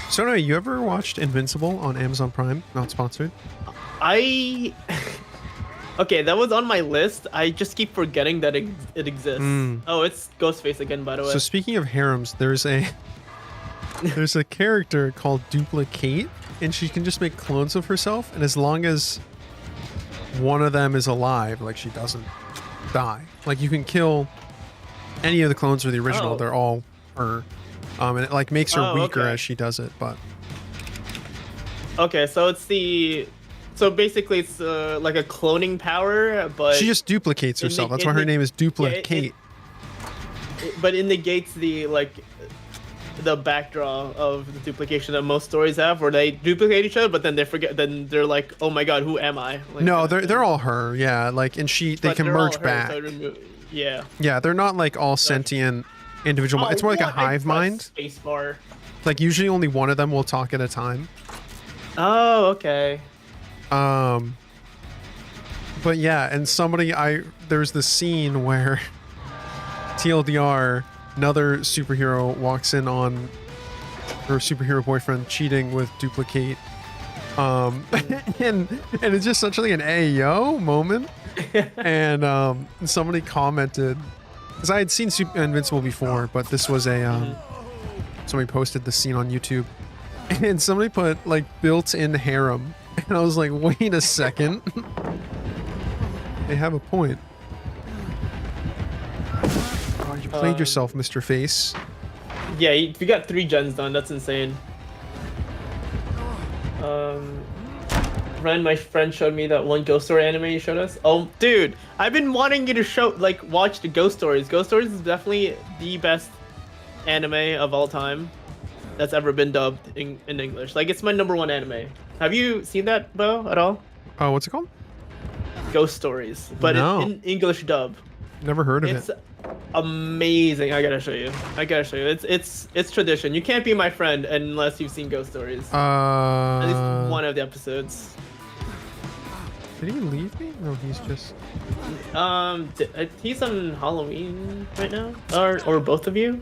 So anyway, you ever watched Invincible on Amazon Prime? Not sponsored. Okay, that was on my list. I just keep forgetting that it exists. Oh, it's Ghostface again, by the way. So speaking of harems, there's a character called Duplicate, and she can just make clones of herself, and as long as one of them is alive, like she doesn't die. Like you can kill any of the clones or the original, Oh. they're all her. And it like makes her Oh, weaker okay. as she does it, but Okay, so it's the So basically, it's like a cloning power, but She just duplicates in herself. the- That's in why her the- name is yeah, Duplicate. but it negates the the backdraw of the duplication that most stories have, where they duplicate each other, but then they forget. Then they're like, "Oh my god, who am I?" Like, No, kinda thing. they're all her. Yeah, like and they But can they're all merge her, back. so yeah. Yeah, they're not like all sentient individual. It's more like a hive mind. Spacebar. Like usually only one of them will talk at a time. Oh, okay. But yeah, and there's this scene where TLDR, another superhero walks in on her superhero boyfriend cheating with Duplicate. And it's just such like an AO moment. And somebody commented, because I had seen Invincible before, but this was a somebody posted the scene on YouTube, and somebody put like built-in harem, and I was like, wait a second. They have a point. Oh, you played yourself, Mr. Face. Yeah, you got 3 gens done. That's insane. Ren, my friend, showed me that one Ghost Story anime you showed us. Oh, dude, I've been wanting you to watch the Ghost Stories. Ghost Stories is definitely the best anime of all time that's ever been dubbed in English. Like, it's my #1 anime. Have you seen that, Bo, at all? Oh, what's it called? Ghost Stories, but No. in English dub. Never heard of It's it. amazing. I gotta show you. It's tradition. You can't be my friend unless you've seen Ghost Stories. At least one of the episodes. Did he leave me? No, he's just. He's on Halloween right now, or both of you.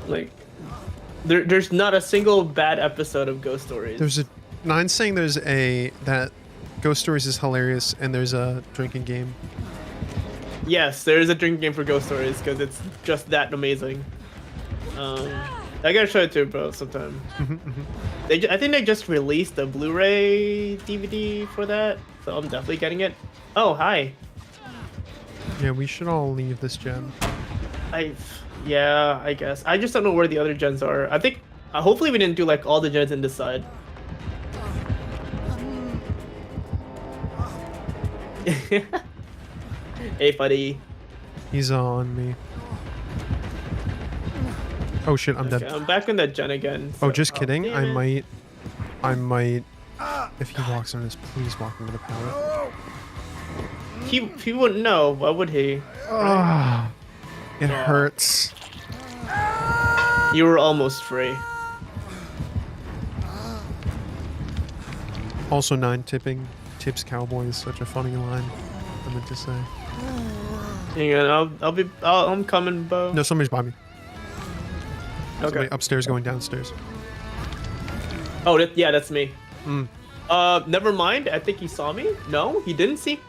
Like, there's not a single bad episode of Ghost Stories. Nine's saying that Ghost Stories is hilarious, and there's a drinking game. Yes, there is a drinking game for Ghost Stories because it's just that amazing. I gotta show it to you, bro, sometime. I think they just released a Blu-ray DVD for that, so I'm definitely getting it. Oh, hi. Yeah, we should all leave this gen. Yeah, I guess. I just don't know where the other gens are. I think, hopefully we didn't do like all the gens in this side. Hey, buddy. He's on me. Oh shit, I'm Okay, dead. I'm back in that gen again. Oh, so- just kidding. damn I it. might. If he walks on this, please walk into the pallet. He wouldn't know. Why would he? Ah, it hurts. You were almost free. Also, 9 tips cowboy is such a funny line. I meant to say. Hang on, I'm coming, Bo. No, somebody's by me. Okay. Somebody upstairs going downstairs. Oh, yeah, that's me. Never mind. I think he saw me. No, he didn't see.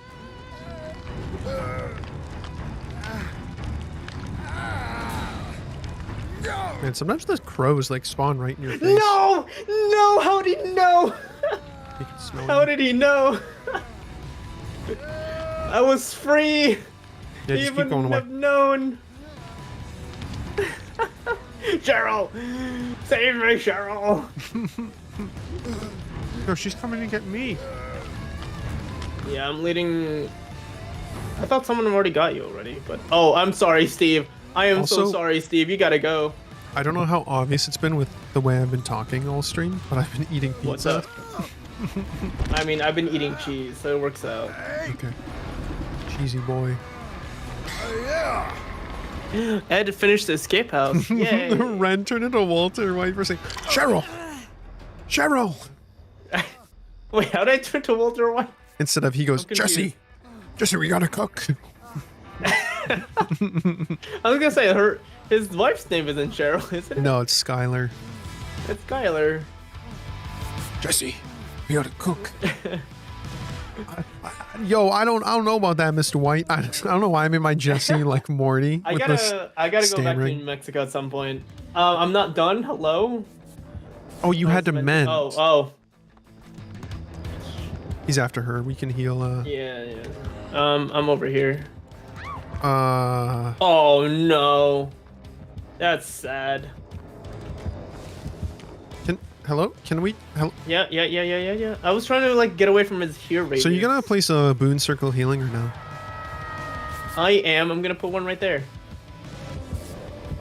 Man, sometimes the crows like spawn right in your face. No! No! How did he know? You can smell How them. did he know? I was free. Yeah, He just keep wouldn't going away. have known. Cheryl, save me, Cheryl. No, she's coming to get me. Yeah, I'm leading. I thought someone already got you already, but oh, I'm sorry, Steve. I am so Also- sorry, Steve. You gotta go. I don't know how obvious it's been with the way I've been talking all stream, but I've been eating pizza. What's up? I mean, I've been eating cheese, so it works out. Okay. Cheesy boy. Ed finished the escape house. Yay! Ren turned into Walter White for saying, Cheryl! Cheryl! Wait, how did I turn to Walter White? Instead of he goes, I'm confused. Jesse! Jesse, we gotta cook. I was gonna say his wife's name isn't Cheryl, is it? No, it's Skylar. It's Skylar. Jesse, we gotta cook. Yo, I don't know about that, Mr. White. I don't know why I'm in my Jesse like Morty. I with gotta this go back to stammering. New Mexico at some point. I'm not done. Hello. Oh, you had to mend. Oh. He's after her. We can heal. Yeah. I'm over here. Uh. Oh no. That's sad. hello? Can we? Hello? Yeah. I was trying to like get away from his hear rate. So you gonna place a boon circle healing or no? I am. I'm gonna put one right there.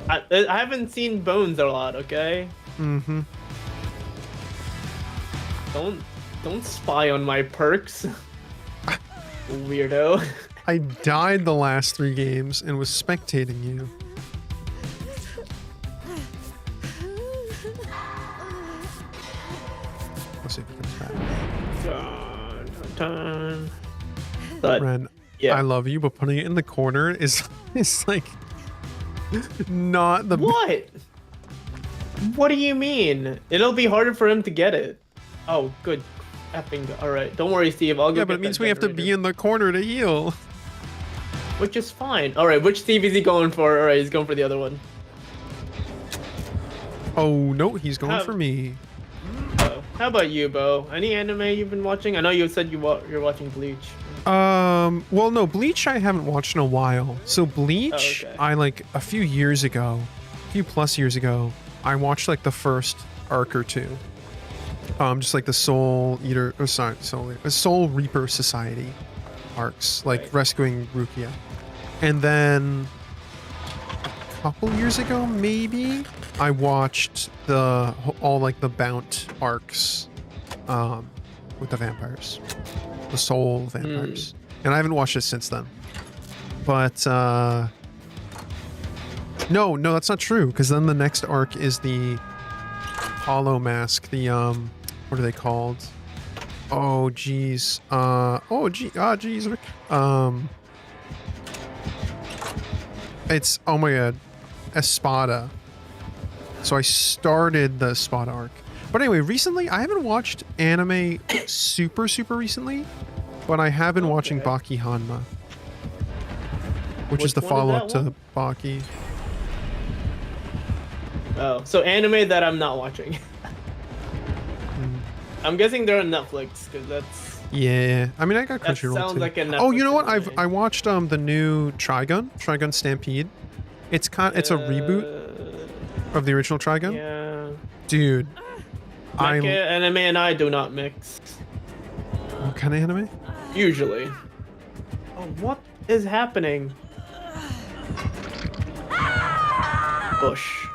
I haven't seen bones a lot. Okay. Mm-hmm. Don't spy on my perks. Weirdo. I died the last 3 games and was spectating you. Let's see if it comes back. Dun. But Ren, yeah. I love you, but putting it in the corner is like not the What? What do you mean? It'll be harder for him to get it. Oh, good. Effing. All right. Don't worry, Steve. I'll go. Yeah, but it means we have to be in the corner to heal. Which is fine. All right. Which Steve is he going for? All right. He's going for the other one. Oh no, he's going for me. Oh. How about you, Bo? Any anime you've been watching? I know you said you're watching Bleach. Well, no, Bleach I haven't watched in a while. So Bleach, Oh, okay. I like a few plus years ago, I watched like the first arc or two. Just like the Soul Eater, Soul Reaper Society arcs, like Right. rescuing Rukia. And then a couple years ago, maybe, I watched all like the Bount arcs, with the vampires. The soul vampires. And I haven't watched it since then. But no, that's not true, because then the next arc is the Hollow Mask, the what are they called? Oh geez. Geez. It's, oh my god, Espada. So I started the Espada arc. But anyway, recently, I haven't watched anime super recently, but I have been watching Baki Hanma, which is the Which one is follow-up that to Baki. Oh, so anime that I'm not watching. I'm guessing they're on Netflix because that's. Yeah, I mean, I got That Crunchyroll sounds too. like a Oh, you Netflix know what? anime. I watched the new Trigun Stampede. It's a reboot of the original Trigun. Yeah. Dude, Mecha anime and I do not mix. what kind of anime? Usually. Oh, what is happening? Bush.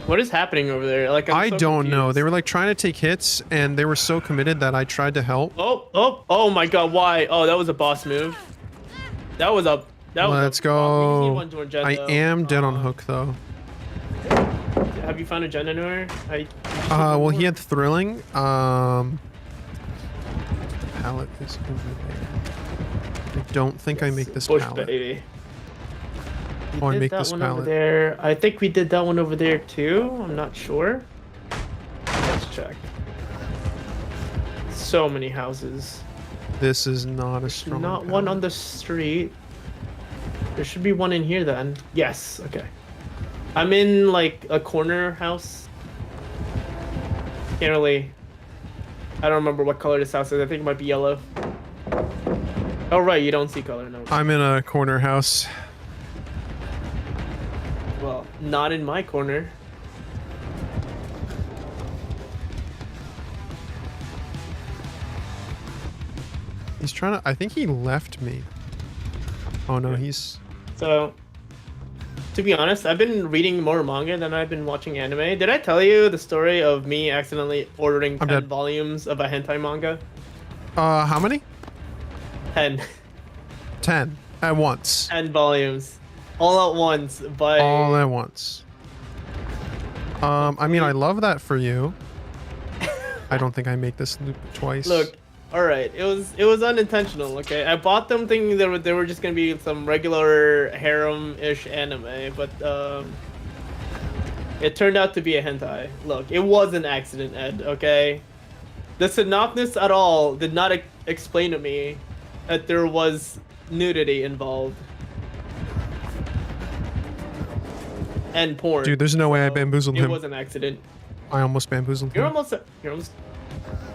What is happening over there? Like I so don't know. confused. They were like trying to take hits, and they were so committed that I tried to help. Oh my god, why? Oh, that was a boss move. That was a Let's go. I though. am dead on hook though. Have you found a gen anywhere? Well, he had thrilling. Palette is over there. I don't think I make this Bush palette. baby. Oh, I We did make that this one over palette. there. I think we did that one over there too. I'm not sure. Let's check. So many houses. This is not a strong. Not one on palette. the street. There should be one in here then. Yes. Okay. I'm in like a corner house. Can't really. I don't remember what color this house is. I think it might be yellow. Oh right, you don't see color. No. I'm in a corner house. Well, not in my corner. He's trying to. I think he left me. Oh no, he's. So, to be honest, I've been reading more manga than I've been watching anime. Did I tell you the story of me accidentally ordering 10 dead. volumes of a hentai manga? How many? 10. 10 at once. 10 volumes. All at once. By... All at once. I mean, I love that for you. I don't think I make this loop twice. Look, alright, it was unintentional, okay? I bought them thinking they were just gonna be some regular harem-ish anime, but it turned out to be a hentai. Look, it was an accident, Ed, okay? The synopsis at all did not explain to me that there was nudity involved. And porn. Dude, there's no way I so bamboozled it him. was an accident. I almost bamboozled You're him. almost.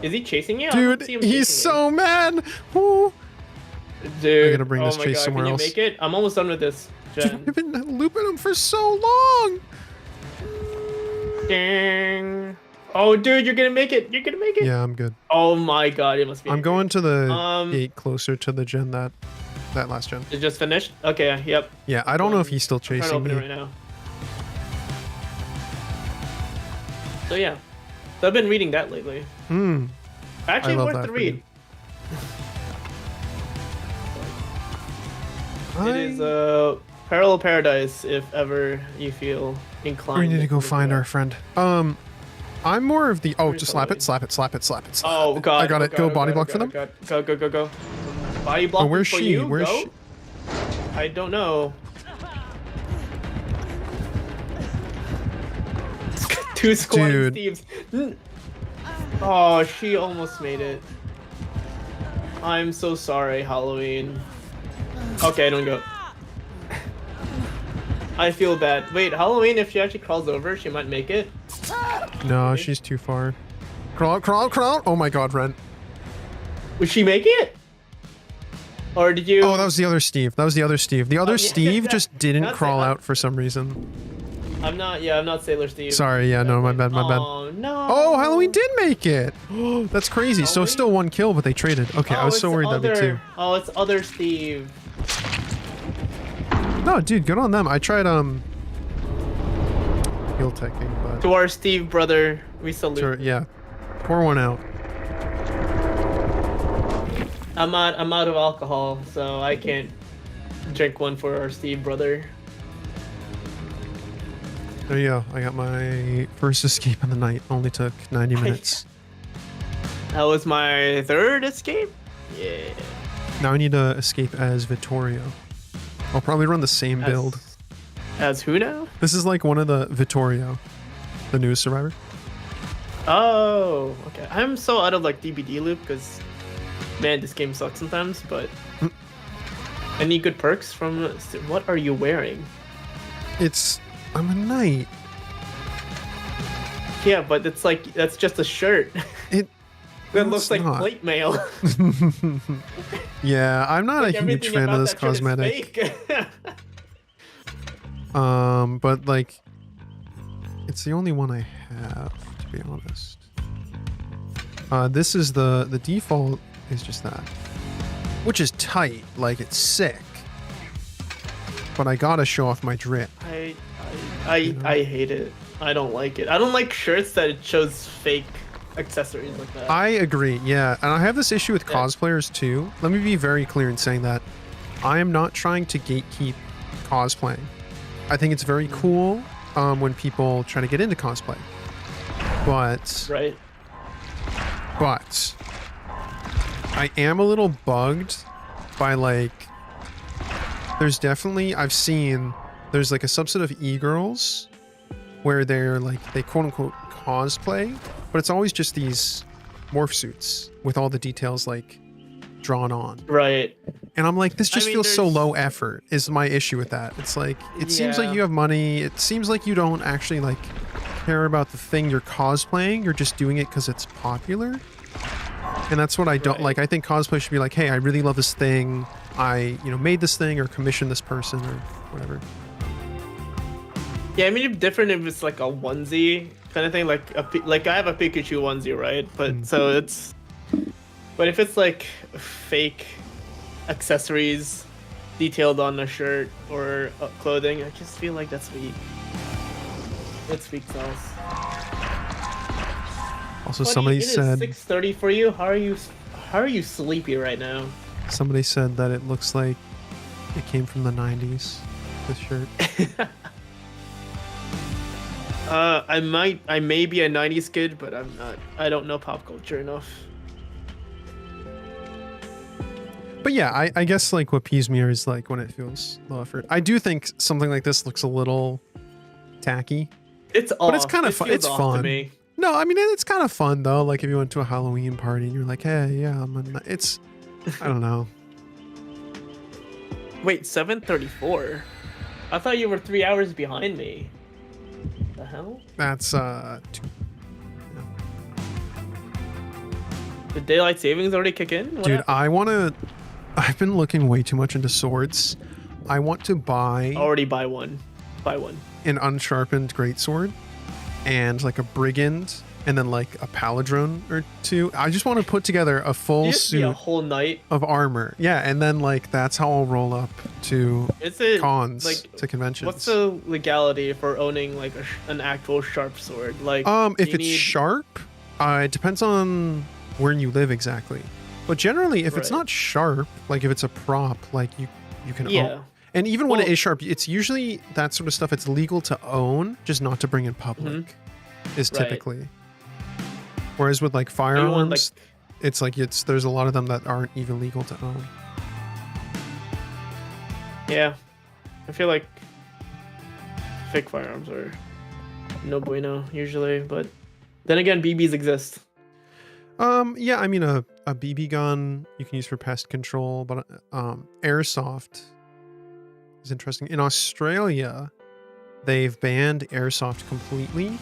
Is he chasing you? I don't Dude, see him he's chasing so mad. Woo. you. Dude, I gotta bring oh this my chase God, somewhere can else. you make it? I'm almost done with this. Dude, Jen. I've been looping him for so long. Dang. Oh, dude, you're gonna make it. You're gonna make it. Yeah, I'm good. Oh my god, it must be. I'm going to the Um, gate closer to the gen that last gen. It just finished. Okay. Yep. Yeah, I don't know if he's still I'm trying to chasing open me. it right now. So yeah, so I've been reading that lately. Hmm. Actually, love worth that the for read. It is Parallel Paradise if ever you feel inclined. We need to go look find it our up. friend. I'm more of the Where's just slap Halloween? it, slap it, slap it, slap it. Slap Oh it. god. I got oh it. God, Go oh body God, block oh for them. God, oh God. Go. Body block Where's for she? you. Where's Go. she? I don't know. Two squatting Dude. Steves. Oh, she almost made it. I'm so sorry, Halloween. Okay, don't go. I feel bad. Wait, Halloween, if she actually crawls over, she might make it. No, she's too far. Crawl, crawl, crawl. Oh my god, Ren. Was she make it? Or did you? Oh, that was the other Steve. That was the other Steve. The other yeah, Steve just didn't Not crawl Sailor. out for some reason. I'm not Sailor Steve. Sorry, yeah, no, my bad, my bad. Oh, no. Oh, Halloween did make it. That's crazy. So Halloween? still one kill, but they traded. Okay, I was it's so worried that'd be two. Oh, it's other Steve. No, dude, good on them. I tried heal teching, but To our Steve brother, we salute. sure, yeah. Pour one out. I'm out of alcohol, so I can't drink one for our Steve brother. There you go. I got my first escape in the night. Only took 90 minutes. That was my third escape. Yeah. Now I need to escape as Vittorio. I'll probably run the same build. As who now? This is like one of the Vittorio, the newest survivor. Oh, okay. I'm so out of like DBD loop because, man, this game sucks sometimes. But any good perks from? What are you wearing? I'm a knight. Yeah, but it's like that's just a shirt. It that looks like not. plate mail. Yeah, I'm not Like, a huge everything fan about of this that shirt is cosmetic. fake. But like, it's the only one I have, to be honest. This is the default is just that, which is tight, like it's sick. But I gotta show off my drip. I hate it. I don't like it. I don't like shirts that it shows fake accessories like that. I agree, yeah, and I have this issue with Yeah. cosplayers too. Let me be very clear in saying that I am not trying to gatekeep cosplaying. I think it's very cool when people try to get into cosplay, but Right. I am a little bugged by like, there's definitely, I've seen, there's like a subset of e-girls where they're like, they quote unquote cosplay, but it's always just these morph suits with all the details like drawn on. Right. And I'm like, this just I mean, feels so there's- low effort is my issue with that. It's like, it seems like Yeah. you have money. It seems like you don't actually like care about the thing you're cosplaying. You're just doing it because it's popular. And that's what I don't Right. like. I think cosplay should be like, hey, I really love this thing. I, made this thing or commissioned this person or whatever. Yeah, I mean, it's different if it's like a onesie kind of thing. Like like I have a Pikachu onesie, right? But so it's, but if it's like fake accessories detailed on a shirt or clothing, I just feel like that's weak. It's weak sauce. Also, Buddy, somebody it is said 6:30 for you. How are you sleepy right now? somebody said that it looks like it came from the 90s. This shirt. I may be a 90s kid, but I'm not. I don't know pop culture enough. But yeah, I guess like what peeves me is like when it feels low effort. I do think something like this looks a little tacky. It's off. But it's kind of fun. feels It's off fun. to me. No, I mean it's kind of fun though. Like if you went to a Halloween party and you're like, hey, yeah, it's, I don't know. Wait, 7:34. I thought you were 3 hours behind me. The hell? That's Did daylight savings already kick in? What dude. happened? I've been looking way too much into swords. I want to buy Already buy one. Buy one. an unsharpened greatsword and like a brigand and then like a paladron or two. I just want to put together a full You just be a suit whole night. of armor. Yeah, and then like that's how I'll roll up to Is it cons, like to conventions. what's the legality for owning like an actual sharp sword? Like If you it's need- sharp, it depends on where you live exactly. But generally, if it's Right. not sharp, like if it's a prop, like you can Yeah. own. And even when it Well- is sharp, it's usually that sort of stuff. It's legal to own, just not to bring in public. Is Right. typically. Whereas with like you firearms, want, like- it's like there's a lot of them that aren't even legal to own. Yeah, I feel like fake firearms are no bueno usually, but then again, BBs exist. Yeah, I mean a BB gun you can use for pest control, but airsoft is interesting. In Australia, they've banned airsoft completely,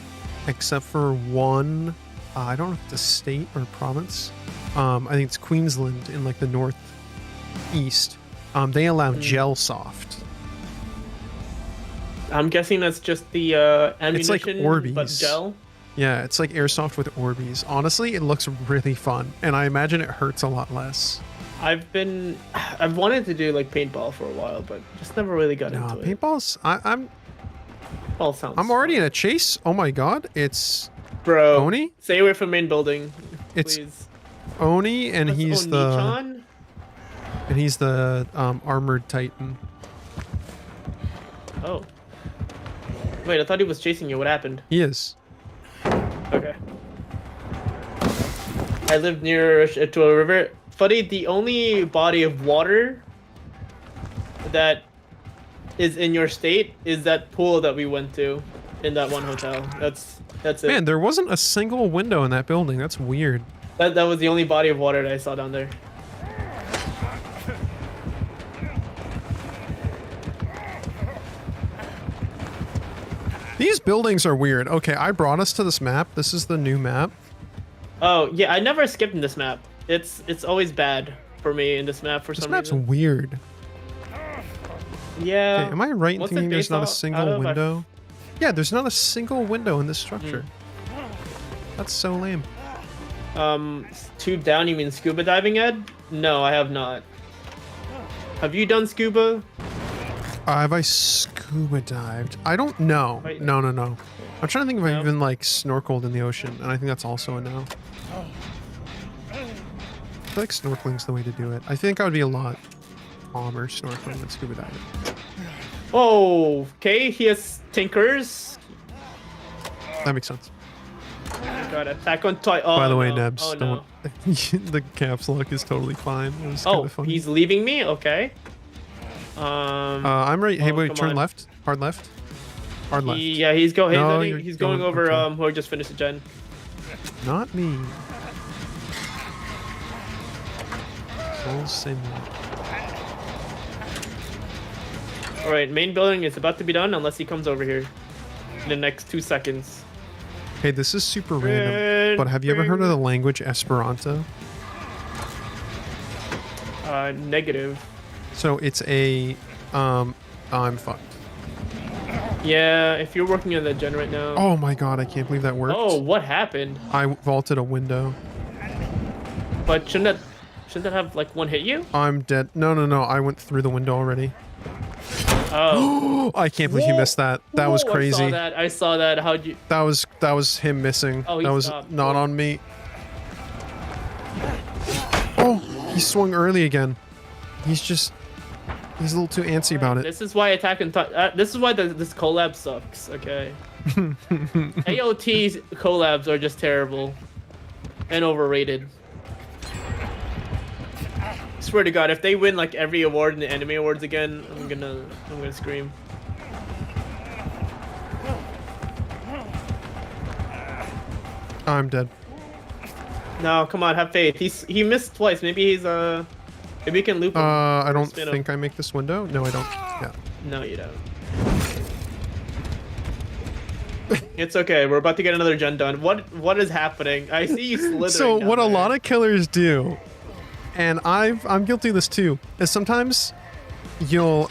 except for one. I don't know if it's a state or a province. I think it's Queensland in like the northeast. They allow gel soft. I'm guessing that's just the It's like ammunition, but Orbeez. gel. Yeah, it's like airsoft with Orbeez. Honestly, it looks really fun, and I imagine it hurts a lot less. I've wanted to do like paintball for a while, but just never really got No, into it. paintballs. I'm Paintball sounds. already in fun. a chase. Oh my god, it's Bro, Oni? stay away from main building. It's Please. Oni, and What's he's the armored titan. Oh. Wait, I thought he was chasing you. What happened? He is. Okay. I live near to a river. Funny, the only body of water that is in your state is that pool that we went to in that one hotel. That's it. Man, there wasn't a single window in that building. That's weird. That was the only body of water that I saw down there. These buildings are weird. Okay, I brought us to this map. This is the new map. Oh yeah, I never skipped in this map. It's always bad for me in this map for This some map's reason. weird. Yeah. Okay, am I right in what's it thinking there's based not a out single of? window? Yeah, there's not a single window in this structure. That's so lame. 2 down, you mean scuba diving, Ed? No, I have not. Have you done scuba? Have I scuba dived? I don't know. Wait. No. I'm trying to think if No? I've even like snorkeled in the ocean, and I think that's also a no. I feel like snorkeling's the way to do it. I think I would be a lot calmer snorkeling than scuba diving. Oh, okay. He has tinkers. That makes sense. God, attack on toy. Oh, By the way, no. Nebs, Oh, don't. no. The caps lock is totally fine. It was Oh, kind of funny. he's leaving me. Okay. I'm right. Hey, oh, wait, come turn on. left. Hard left. Hard left. Yeah, he's going. No, He's, you're he's going going- over. okay. Who just finished the gen. Not me. Full sim. All right, main building is about to be done unless he comes over here in the next 2 seconds. Hey, this is super random, but have you ever heard of the language Esperanto? Negative. So it's a I'm fucked. Yeah, if you're working on the gen right now. Oh my god, I can't believe that worked. Oh, what happened? I vaulted a window. But shouldn't that have like one hit you? I'm dead. No. I went through the window already. Oh. I can't believe you missed that. That was Whoa, crazy. I saw that. How'd you? That was him missing. Oh, he that was stopped. not on me. Oh, he swung early again. He's a little too antsy about it. This is why Attack on Titan. This is why this collab sucks. Okay. AOT collabs are just terrible and overrated. Swear to God, if they win like every award in the anime awards again, I'm gonna scream. I'm dead. No, come on, have faith. He missed twice. Maybe he's maybe he can loop him. I don't Spin him. think I make this window. No, I don't. Yeah. No, you don't. It's okay. We're about to get another gen done. What is happening? I see you slithering. So down what a there. lot of killers do, and I'm guilty of this too, is sometimes you'll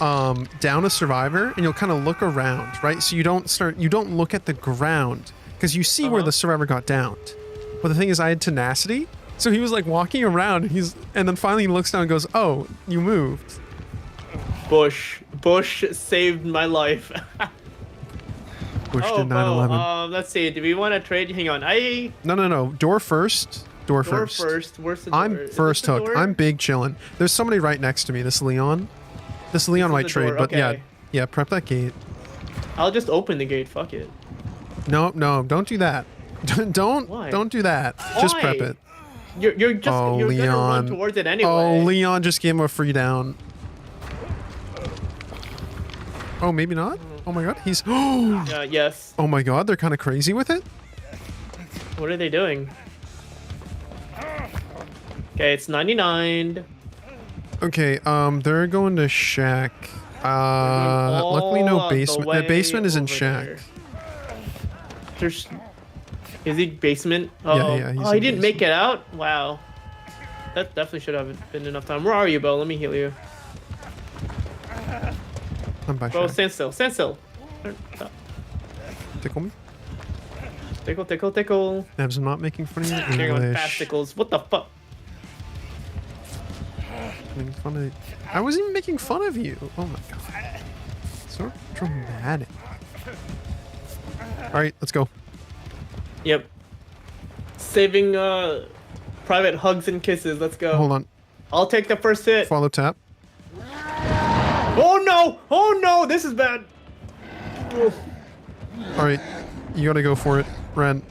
down a survivor and you'll kind of look around, right? So you don't look at the ground because you see where the survivor got downed. But the thing is, I had tenacity, so he was like walking around, and then finally he looks down and goes, "Oh, you moved." Bush saved my life. Bush did 9/11. Let's see. Do we want to trade? Hang on. No. Door first. Door first. Where's the door? I'm Is first this the hook. door? I'm big chillin'. There's somebody right next to me. This Leon is might the trade, door, but okay. yeah. Prep that gate. I'll just open the gate. Fuck it. No, don't do that. Why? Don't do that. Just prep Why? it. You're Oh, gonna run Leon. towards it anyway. Oh, Leon just gave him a free down. Oh, maybe not. Oh my god, he's. Yes. Oh my god, they're kind of crazy with it. What are they doing? Okay, it's 99. Okay, they're going to shack. Luckily no basement. The basement is in shack. There's. Is he basement? Yeah, he's he in didn't make it out? Wow. That definitely should have been enough time. Where are you, Bo? Let me heal you. I'm by Bo, shack. stand still. Stand still. Stop. Tickle me. Tickle. Nebs, I'm not making fun of your Here you go, English. fast tickles. What the fuck? Making fun of. I wasn't even making fun of you. Oh my god. So dramatic. All right, let's go. Yep. Saving private hugs and kisses. Let's go. Hold on. I'll take the first hit. Follow tap. Oh no! Oh no! This is bad. Oof. All right, you gotta go for it, Ren.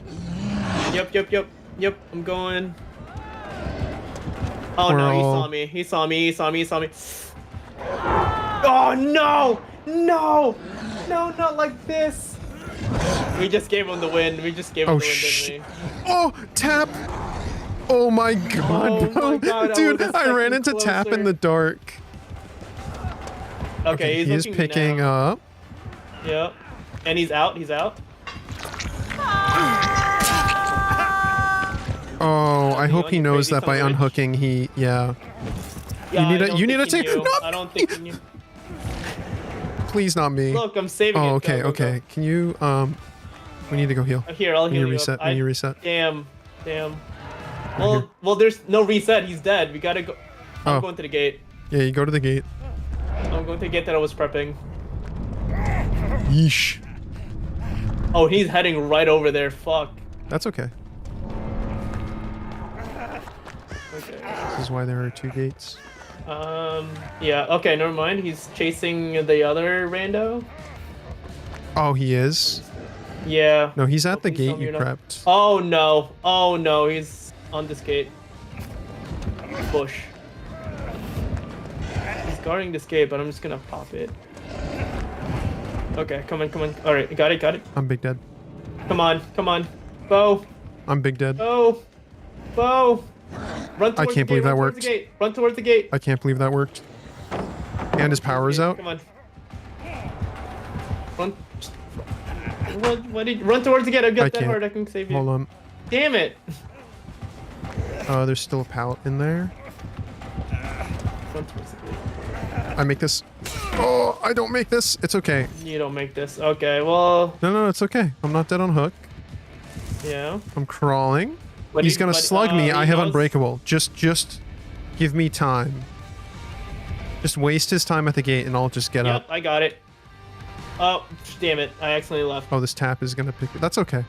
Yep. I'm going. Oh We're no! all- He saw me. Oh no! No! Not like this. We just gave him the win. Oh, Didn't we? Oh, tap! Oh my god, Oh bro. my God, I Dude, was a I ran second into tap in closer. the dark. Okay, he's he is looking me picking now. up. Yep. And he's out. Oh, I hope he Leon, you knows crazy that by son of a bitch. unhooking he, yeah. Yeah, need I a- don't you need think to he take- knew. No, I don't think he knew. Please not me. Look, I'm saving it. Oh, Go, okay, go, okay. go. Can you, we need to go heal. Here, I'll We need heal to you. reset, we need to reset. Damn. here. Well, there's no reset. He's dead. We gotta go. I'm Oh. going to the gate. Yeah, you go to the gate. I'm going to the gate that I was prepping. Yeesh. Oh, he's heading right over there. Fuck. That's okay. Okay. This is why there are two gates. Yeah. Okay. Never mind. He's chasing the other rando. Oh, he is? Yeah. No, he's at the Please tell gate me you you're not- prepped. Oh no. Oh no. He's on this gate. Bush. He's guarding this gate, but I'm just gonna pop it. Okay. Come on. All right. Got it. I'm big dead. Come on. Bo. I'm big dead. Bo. Run towards can't the believe gate. that Run towards worked. the gate. Run towards the gate. I can't believe that worked. And his power's out. Come on. Run. Run towards the gate. I'll I get that can't. hard. I can save you. Hold on. Damn it. There's still a pallet in there. Run towards the gate. I make this. Oh, I don't make this. It's okay. You don't make this. Okay, well, No, it's okay. I'm not dead on hook. yeah. I'm crawling. But He's gonna slug me. I have unbreakable. Just give me time. Just waste his time at the gate and I'll just get Yep, up. I got it. Oh, damn it. I accidentally left. Oh, this tap is gonna pick it. That's okay.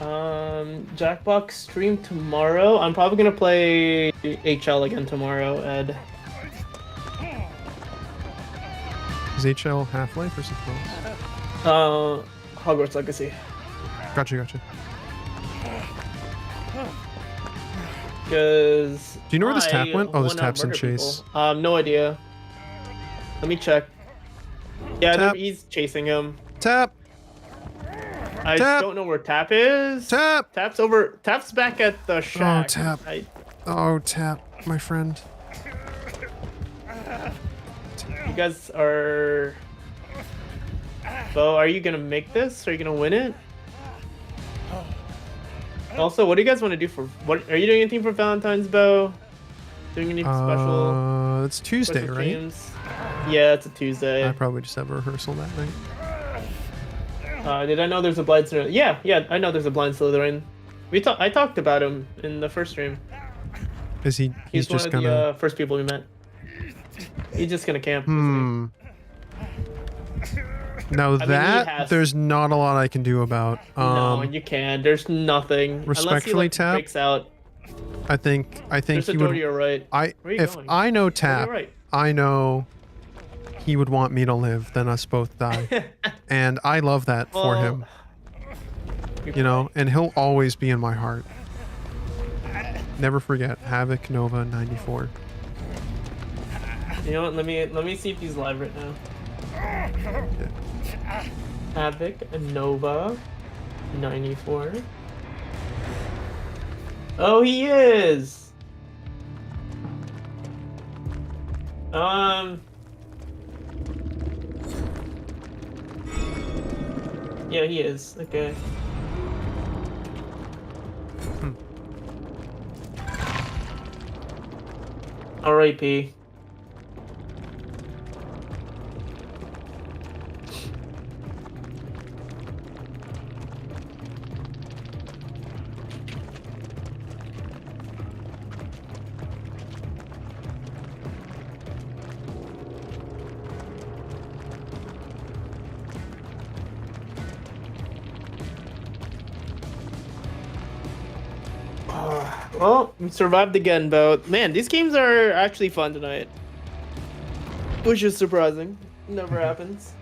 Jackbox stream tomorrow. I'm probably gonna play HL again tomorrow, Ed. Is HL Half-Life or something else? Hogwarts Legacy. Gotcha. Because. Do you know where this tap went? Oh, this tap's in chase. No idea. Let me check. Yeah, Tap. he's chasing him. Tap! I Tap. don't know where Tap is. Tap! Tap's back at the shack. Tap. I, Oh, tap, my friend. You guys are. Bo, are you gonna make this? Are you gonna win it? Also, what do you guys want to do for? What are you doing? Anything for Valentine's, Bo? Doing anything special? It's Tuesday, Christmas right? games. Yeah, it's a Tuesday. I probably just have a rehearsal that night. Did I know there's a blind Slytherin? Yeah, I know there's a blind Slytherin. I talked about him in the first stream. Is he? He's one just of gonna. the first people we met. He's just gonna camp. Hmm. Now he that has- there's not a lot I can do about. No, you can't. There's nothing. Respectfully, Unless he, like, Tap. breaks out. I think There's a he door would. to your right. Where are you If going? I know Go to Tap, your right. I know he would want me to live. Then us both die, and I love that for Well, him. You know, and he'll always be in my heart. Never forget Havoc Nova 94. You know what? Let me see if he's live right now. Havoc Nova 94. Oh, he is. Yeah, he is. Okay. R.I.P. Well, we survived again, but man, these games are actually fun tonight. Which is surprising. Never happens.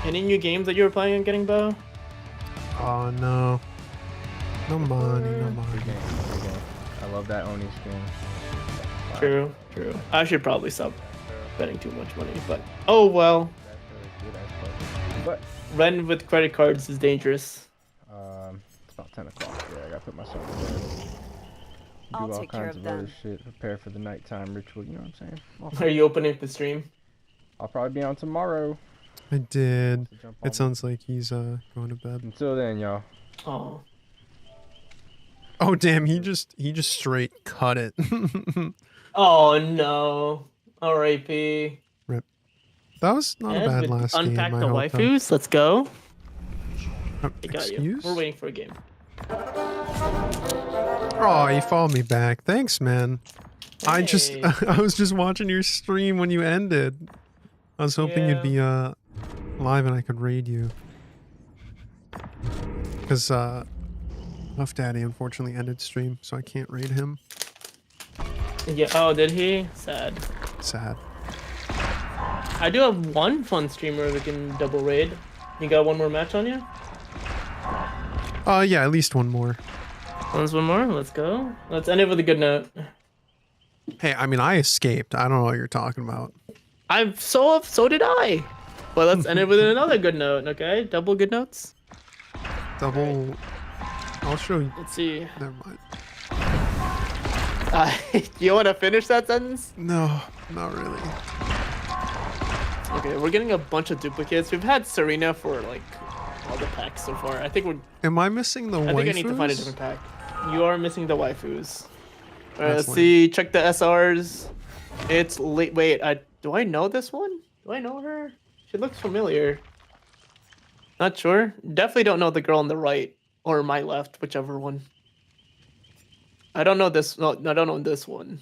Any new games that you were playing on Getting Bow? Oh no. No money, no money. I love that Oni skin. True. I should probably stop betting too much money, but oh well. But Ren with credit cards is dangerous. it's about 10 o'clock. Yeah, I gotta put myself to bed. Do I'll all take care kinds of of other them. shit. Prepare for the nighttime ritual. You know what I'm saying? Are you opening the stream? I'll probably be on tomorrow. I did. So jump on It sounds like he's going to bed. Until then, y'all. Oh. Oh damn, he just straight cut it. Oh no. R.I.P. Rip. That was not Ed a bad with last game. Unpack I the hope, though. waifus. Let's go. Oh, I got you. excuse? We're waiting for a game. Oh, you followed me back. Thanks, man. I just Hey. I was just watching your stream when you ended. I was hoping you'd be live and I could raid you. Cause Puff Daddy unfortunately ended stream, so I can't raid him. Yeah. Oh, did he? Sad. Sad. I do have one fun streamer we can double raid. You got one more match on you? Yeah, at least one more. One more? Let's go. Let's end it with a good note. Hey, I mean I escaped. I don't know what you're talking about. So did I. But let's end it with another good note, okay? Double good notes. Double. I'll show you. Let's see. Never mind. You want to finish that sentence? No, not really. Okay, we're getting a bunch of duplicates. We've had Serena for like all the packs so far. I think Am I missing the waifus? I think I need to find a different pack. You are missing the waifus. Alright, That's let's see. Check the SRs. It's late. Wait, do I know this one? Do I know her? She looks familiar. Not sure. Definitely don't know the girl on the right or my left, whichever one. I don't know this. No, I don't know this one.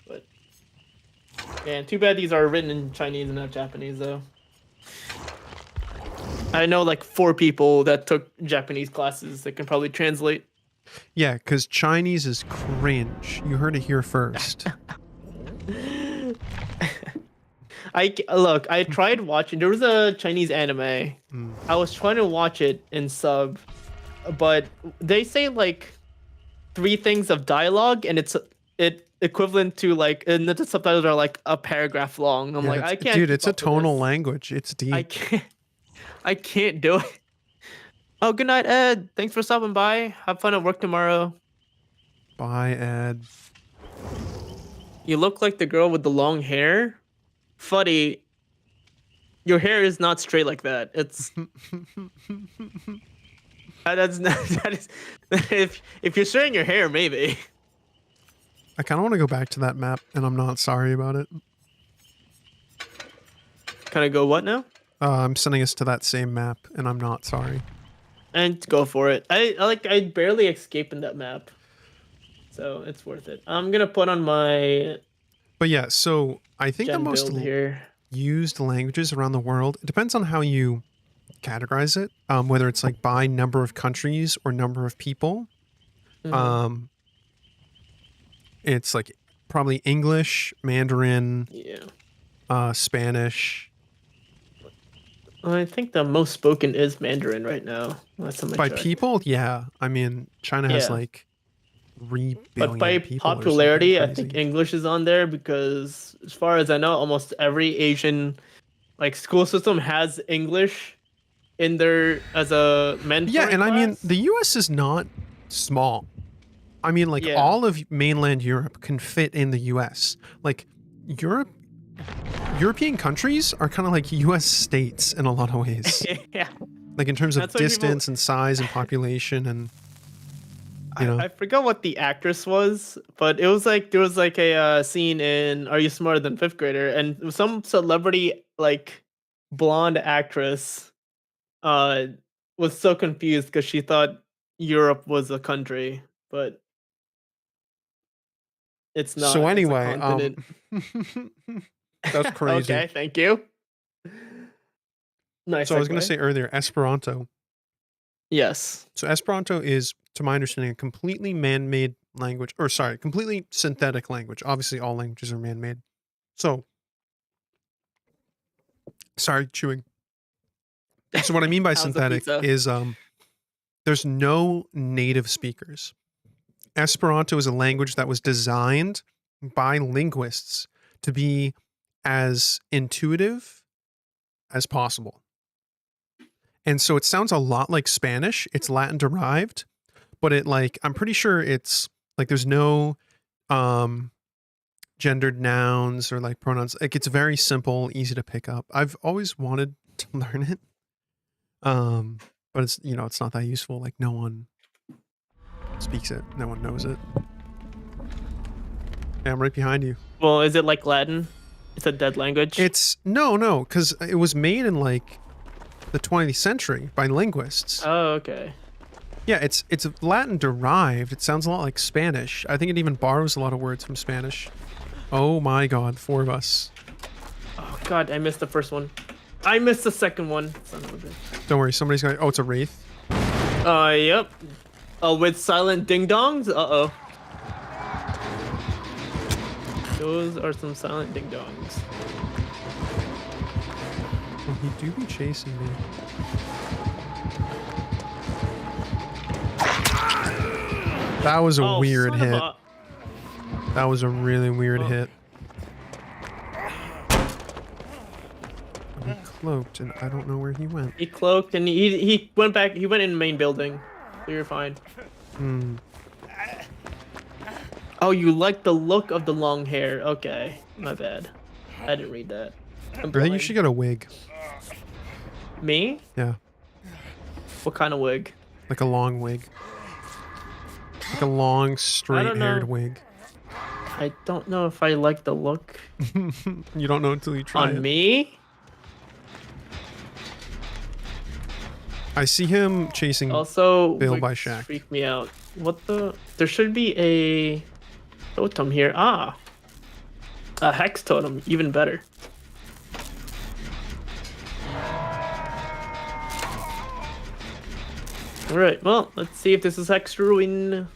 But man, too bad these are written in Chinese and not Japanese, though. I know like 4 people that took Japanese classes that can probably translate. Yeah, because Chinese is cringe. You heard it here first. I tried watching. There was a Chinese anime. I was trying to watch it in sub, but they say like 3 things of dialogue, and it's equivalent to like, and the subtitles are like a paragraph long. I'm Yeah, like, I can't. Dude, keep it's a up with tonal this. language. It's deep. I can't do it. Oh, good night, Ed. Thanks for stopping by. Have fun at work tomorrow. Bye, Ed. You look like the girl with the long hair. Fuddy, Your hair is not straight like that. It's that's not, that is if you're straightening your hair, maybe. I kind of want to go back to that map, and I'm not sorry about it. Kind of go what now? I'm sending us to that same map, and I'm not sorry. And go for it. I barely escaped in that map, so it's worth it. I'm gonna put on my But yeah, so I think the gen most build here. used languages around the world, it depends on how you categorize it, whether it's like by number of countries or number of people. Mhm. It's like probably English, Mandarin, Yeah. Spanish. I think the most spoken is Mandarin right now. Last time I By checked. people, yeah. I mean, China has Yeah. like 3 But billion by people. popularity, or I something think crazy. English is on there because, as far as I know, almost every Asian like school system has English in there as a mentoring Yeah, and I mean, class. the U.S. is not small. I mean, like, Yeah. all of mainland Europe can fit in the U.S. Like, European countries are kind of like U.S. states in a lot of ways. Yeah. Like, in terms of That's why people- distance and size and population and, you know. I forgot what the actress was, but it was like there was like a scene in Are You Smarter Than Fifth Grader, and some celebrity like blonde actress was so confused because she thought Europe was a country, but it's not. So It's a anyway, continent. that's crazy. Okay, thank you. Nice. So I was going to segue. say earlier, Esperanto. Yes. So Esperanto is, to my understanding, a completely man-made language, or sorry, completely synthetic language. Obviously, all languages are man-made. So, sorry, chewing. So what I mean by How's the synthetic pizza? is there's no native speakers. Esperanto is a language that was designed by linguists to be as intuitive as possible. And so it sounds a lot like Spanish. It's Latin derived, but I'm pretty sure it's like there's no gendered nouns or like pronouns. Like it's very simple, easy to pick up. I've always wanted to learn it. But it's it's not that useful. Like no one speaks it. No one knows it. Yeah, I'm right behind you. Well, is it like Latin? It's a dead language. It's no, because it was made in like the 20th century by linguists. Oh, okay. Yeah, it's Latin derived. It sounds a lot like Spanish. I think it even borrows a lot of words from Spanish. Oh my god, 4 of us. Oh god, I missed the first one. I missed the second one. Son of a bitch. Don't worry, somebody's going. Oh, it's a wraith. Yep. With silent ding dongs. Uh oh. Those are some silent ding dongs. Oh, he do be chasing me. That was a weird son of hit. a- That was a really weird Oh. hit. He cloaked, and I don't know where he went. He cloaked and he went back. He went in the main building. So you're fine. Hmm. Oh, you like the look of the long hair. Okay, my bad. I didn't read that. I think you should get a wig. Me? Yeah, What kind of wig? like a long wig. Like a long, straight-haired know. wig. I don't know if I like the look You don't know until you try on it. me. I see him chasing. Also, Bill wigs by Shaq. freak me out. What the? There should be a totem here. Ah, a hex totem, even better. All right. Well, let's see if this is hex ruin.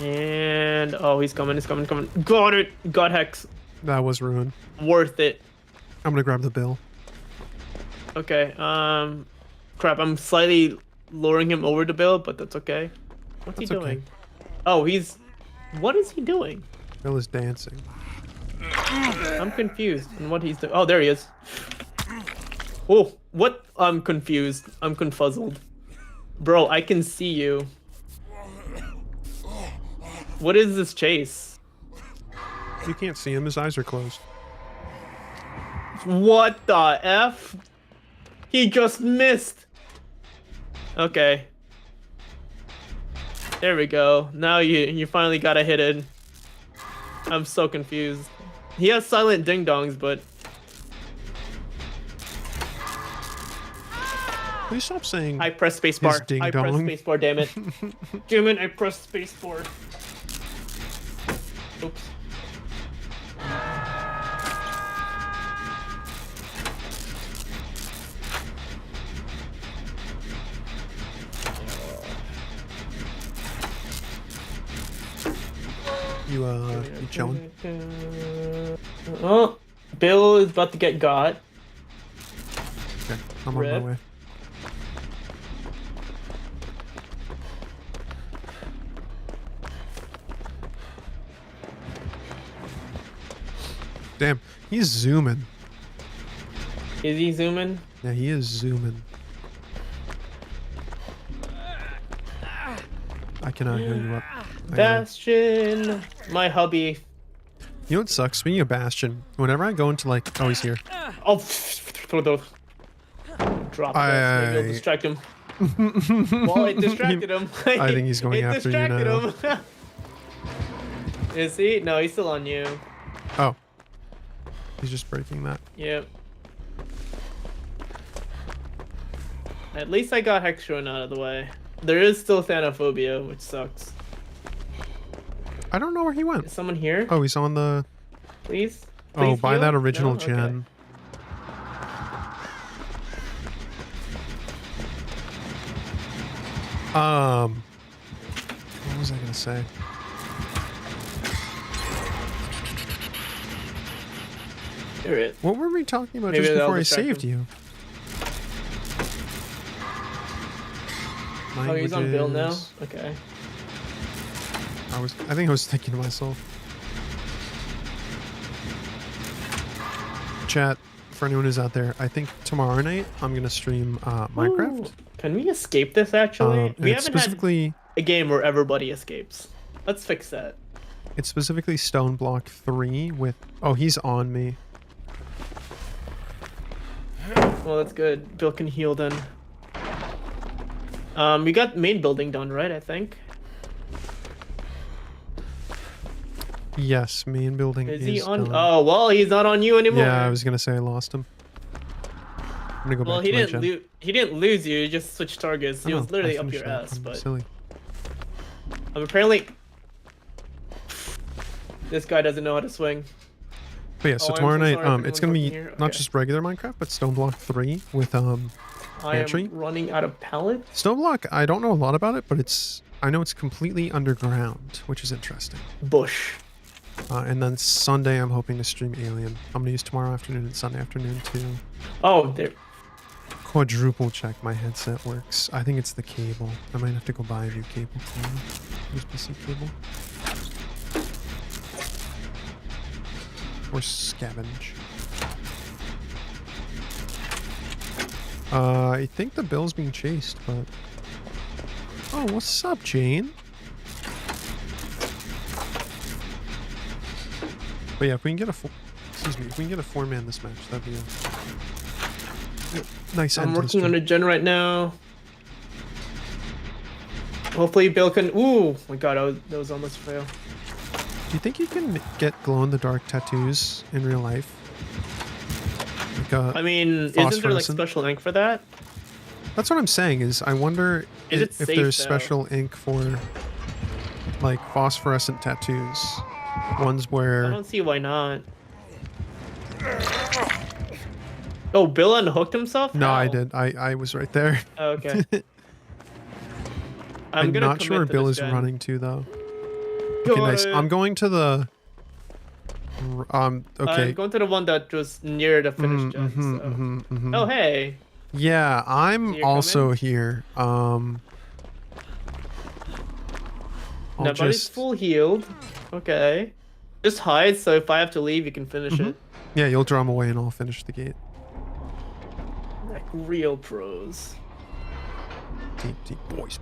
And oh, he's coming. He's coming. Coming. Got it. Got hex. That was ruin. Worth it. I'm gonna grab the bill. Okay. Crap. I'm slightly lowering him over the bill, but that's okay. What's he That's okay. doing? Oh, he's. What is he doing? Bill is dancing. I'm confused on what he's doing. Oh, there he is. Oh, what? I'm confused. I'm confuzzled. Bro, I can see you. What is this chase? You can't see him. His eyes are closed. What the F? He just missed. Okay. There we go. Now you finally got a hit in. I'm so confused. He has silent ding dongs, but Please stop saying. I pressed his spacebar. ding I pressed dong. spacebar. Damn it. Damn it! I pressed spacebar. Oops. You chilling? Oh, Bill is about to get got. Okay, I'm on Rip. my way. Damn, he's zooming. Is he zooming? Yeah, he is zooming. I cannot heal you up. Bastion, my hubby. You know what sucks? Speaking of Bastion, whenever I go into like, oh, he's here. Oh, throw those. Drop it. Maybe it'll distract him. Well, it distracted him. I think he's going after you now. Him. Is he? No, he's still on you. Oh, he's just breaking that. Yep. At least I got Hextron out of the way. There is still Thanophobia, which sucks. I don't know where he went. Is someone here? Oh, he's on the. Please? Oh, Please by heal? that original No? Okay. gen. What was I gonna say? You're it. What were we talking about Maybe just that'll before I distract saved him. you? Oh, he's on Bill now? Languages. Okay. I think I was thinking to myself. Chat, for anyone who's out there, I think tomorrow night I'm gonna stream Minecraft. Ooh, can we escape this actually? We It's haven't specifically had a game where everybody escapes. Let's fix that. it's specifically Stone Block 3 with he's on me. Well, that's good. Bill can heal then. We got main building done, right? I think. Yes, main building Is is he on? done. Oh, well, he's not on you anymore. Yeah, I was gonna say I lost him. I'm gonna go Well, back he to my didn't gen. he didn't lose you. He just switched targets. He I was know, literally I up finished your that. ass, I'm but silly. apparently this guy doesn't know how to swing. But yeah, so Oh, I'm tomorrow so night, sorry if it's gonna anyone's be looking here. not Okay. just regular Minecraft, but Stone Block 3 with I pantry. am running out of pallets. Stone Block, I don't know a lot about it, but I know it's completely underground, which is interesting. Bush. And then Sunday, I'm hoping to stream Alien. I'm gonna use tomorrow afternoon and Sunday afternoon to Oh, there. quadruple check my headset works. I think it's the cable. I might have to go buy a new cable tomorrow. USB-C cable. Or scavenge. I think the Bill's being chased, but... Oh, what's up, Jane? But yeah, if we can get a if we can get a 4-man this match, that'd be a nice end I'm to the working on stream. a gen right now. Hopefully Bill can. Ooh, my God, that was almost a fail. Do you think you can get glow-in-the-dark tattoos in real life? Like I mean, isn't there like phosphorescent? special ink for that? That's what I'm saying. Is I wonder Is it if safe, there's though? special ink for like phosphorescent tattoos, ones I where don't see why not. Oh, Bill unhooked himself? no, I How? did. I was right there. Oh, okay. I'm gonna not sure where commit to Bill this is gen. running to though. Okay, Got nice. it. I'm going to the. I'm Okay. going to the one that was near the finish gen. So. Oh, hey. Yeah, I'm So you're also coming? here. I'll Nobody's just. full healed. Okay. Just hide, so if I have to leave, you can finish it. Yeah, you'll draw him away and I'll finish the gate. Like real pros. Deep, boys.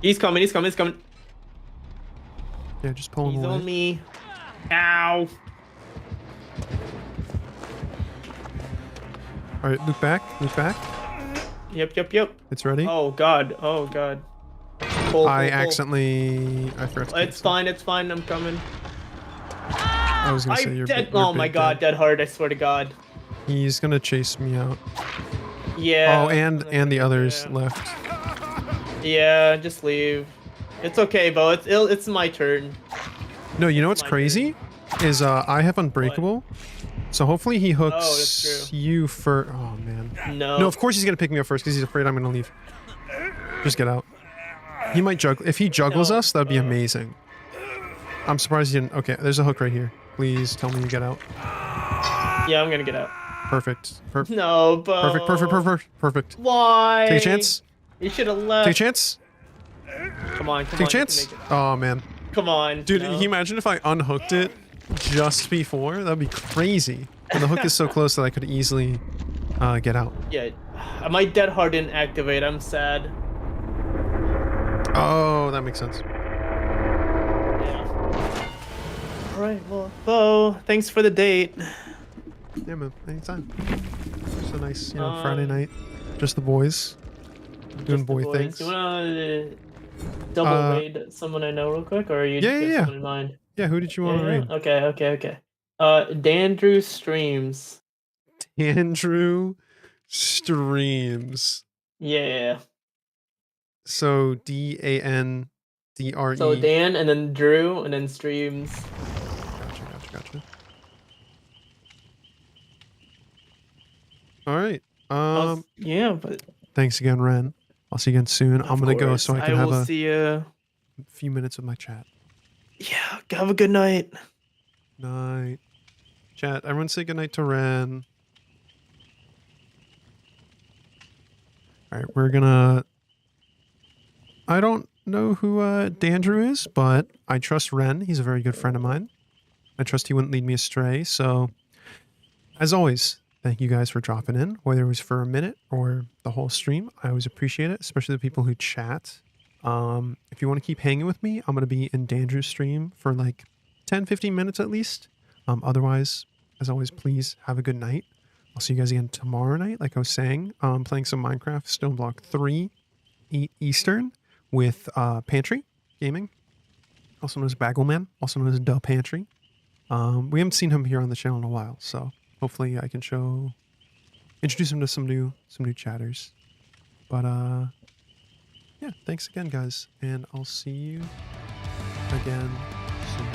He's coming, he's coming, he's coming. Yeah, just pull him He's away. on me. Ow. All right, loop back. Loop back. Yep. It's ready. Oh god. Oh god. Pull, I pull. accidentally. I forgot to It's cancel. fine. It's fine. I'm coming. I was gonna say I'm you're dead. you're Oh my big god. dead. Dead hard. I swear to God. He's gonna chase me out. Yeah. Oh, and the others Yeah. left. Yeah. Just leave. It's okay, Bo. It's my turn. No, you know what's my crazy? Is I have Unbreakable. So hopefully he hooks Oh, that's true. you for. Oh man. No. No, of course he's gonna pick me up first because he's afraid I'm gonna leave. Just get out. He might juggle. If he juggles No. us, that'd be amazing. I'm surprised he didn't. Okay, there's a hook right here. Please tell me you get out. Yeah, I'm gonna get out. Perfect. Perfect. No, Bo. Perfect. Why? Take a chance. You should have left. Take a chance. Come on. Take a chance. Oh man. Come on. Dude, no. can you imagine if I unhooked it just before? That'd be crazy. And the hook is so close that I could easily get out. Yeah. My dead hard didn't activate. I'm sad. Oh, that makes sense. Yeah. All right. Well, Bo, thanks for the date. Yeah, man. Anytime. Just a nice, Friday night. Just the boys. Doing Just the boy boys. things. You wanna double raid someone I know real quick, or are you Yeah, got yeah. someone in mind? Yeah, who did you want to read? Okay. Dandrew streams. Andrew streams. Yeah. So DANDRE. So Dan and then Drew and then streams. Gotcha. All right. Yeah, but Thanks again, Ren. I'll see you again soon. I'm gonna go so I can have will a see you. few minutes with my chat. Yeah. Have a good night. Night. Chat, everyone say goodnight to Ren. Alright, we're gonna... I don't know who Dandrew is, but I trust Ren. He's a very good friend of mine. I trust he wouldn't lead me astray, so... As always, thank you guys for dropping in, whether it was for a minute or the whole stream. I always appreciate it, especially the people who chat. If you want to keep hanging with me, I'm going to be in Dandrew's stream for like 10-15 minutes at least. Otherwise, as always, please have a good night. I'll see you guys again tomorrow night, like I was saying. Playing some Minecraft Stone Block 3 Eastern with Pantry Gaming, also known as Baggleman, also known as Duh Pantry. We haven't seen him here on the channel in a while, so hopefully I can introduce him to some new chatters. But yeah, thanks again, guys, and I'll see you again soon.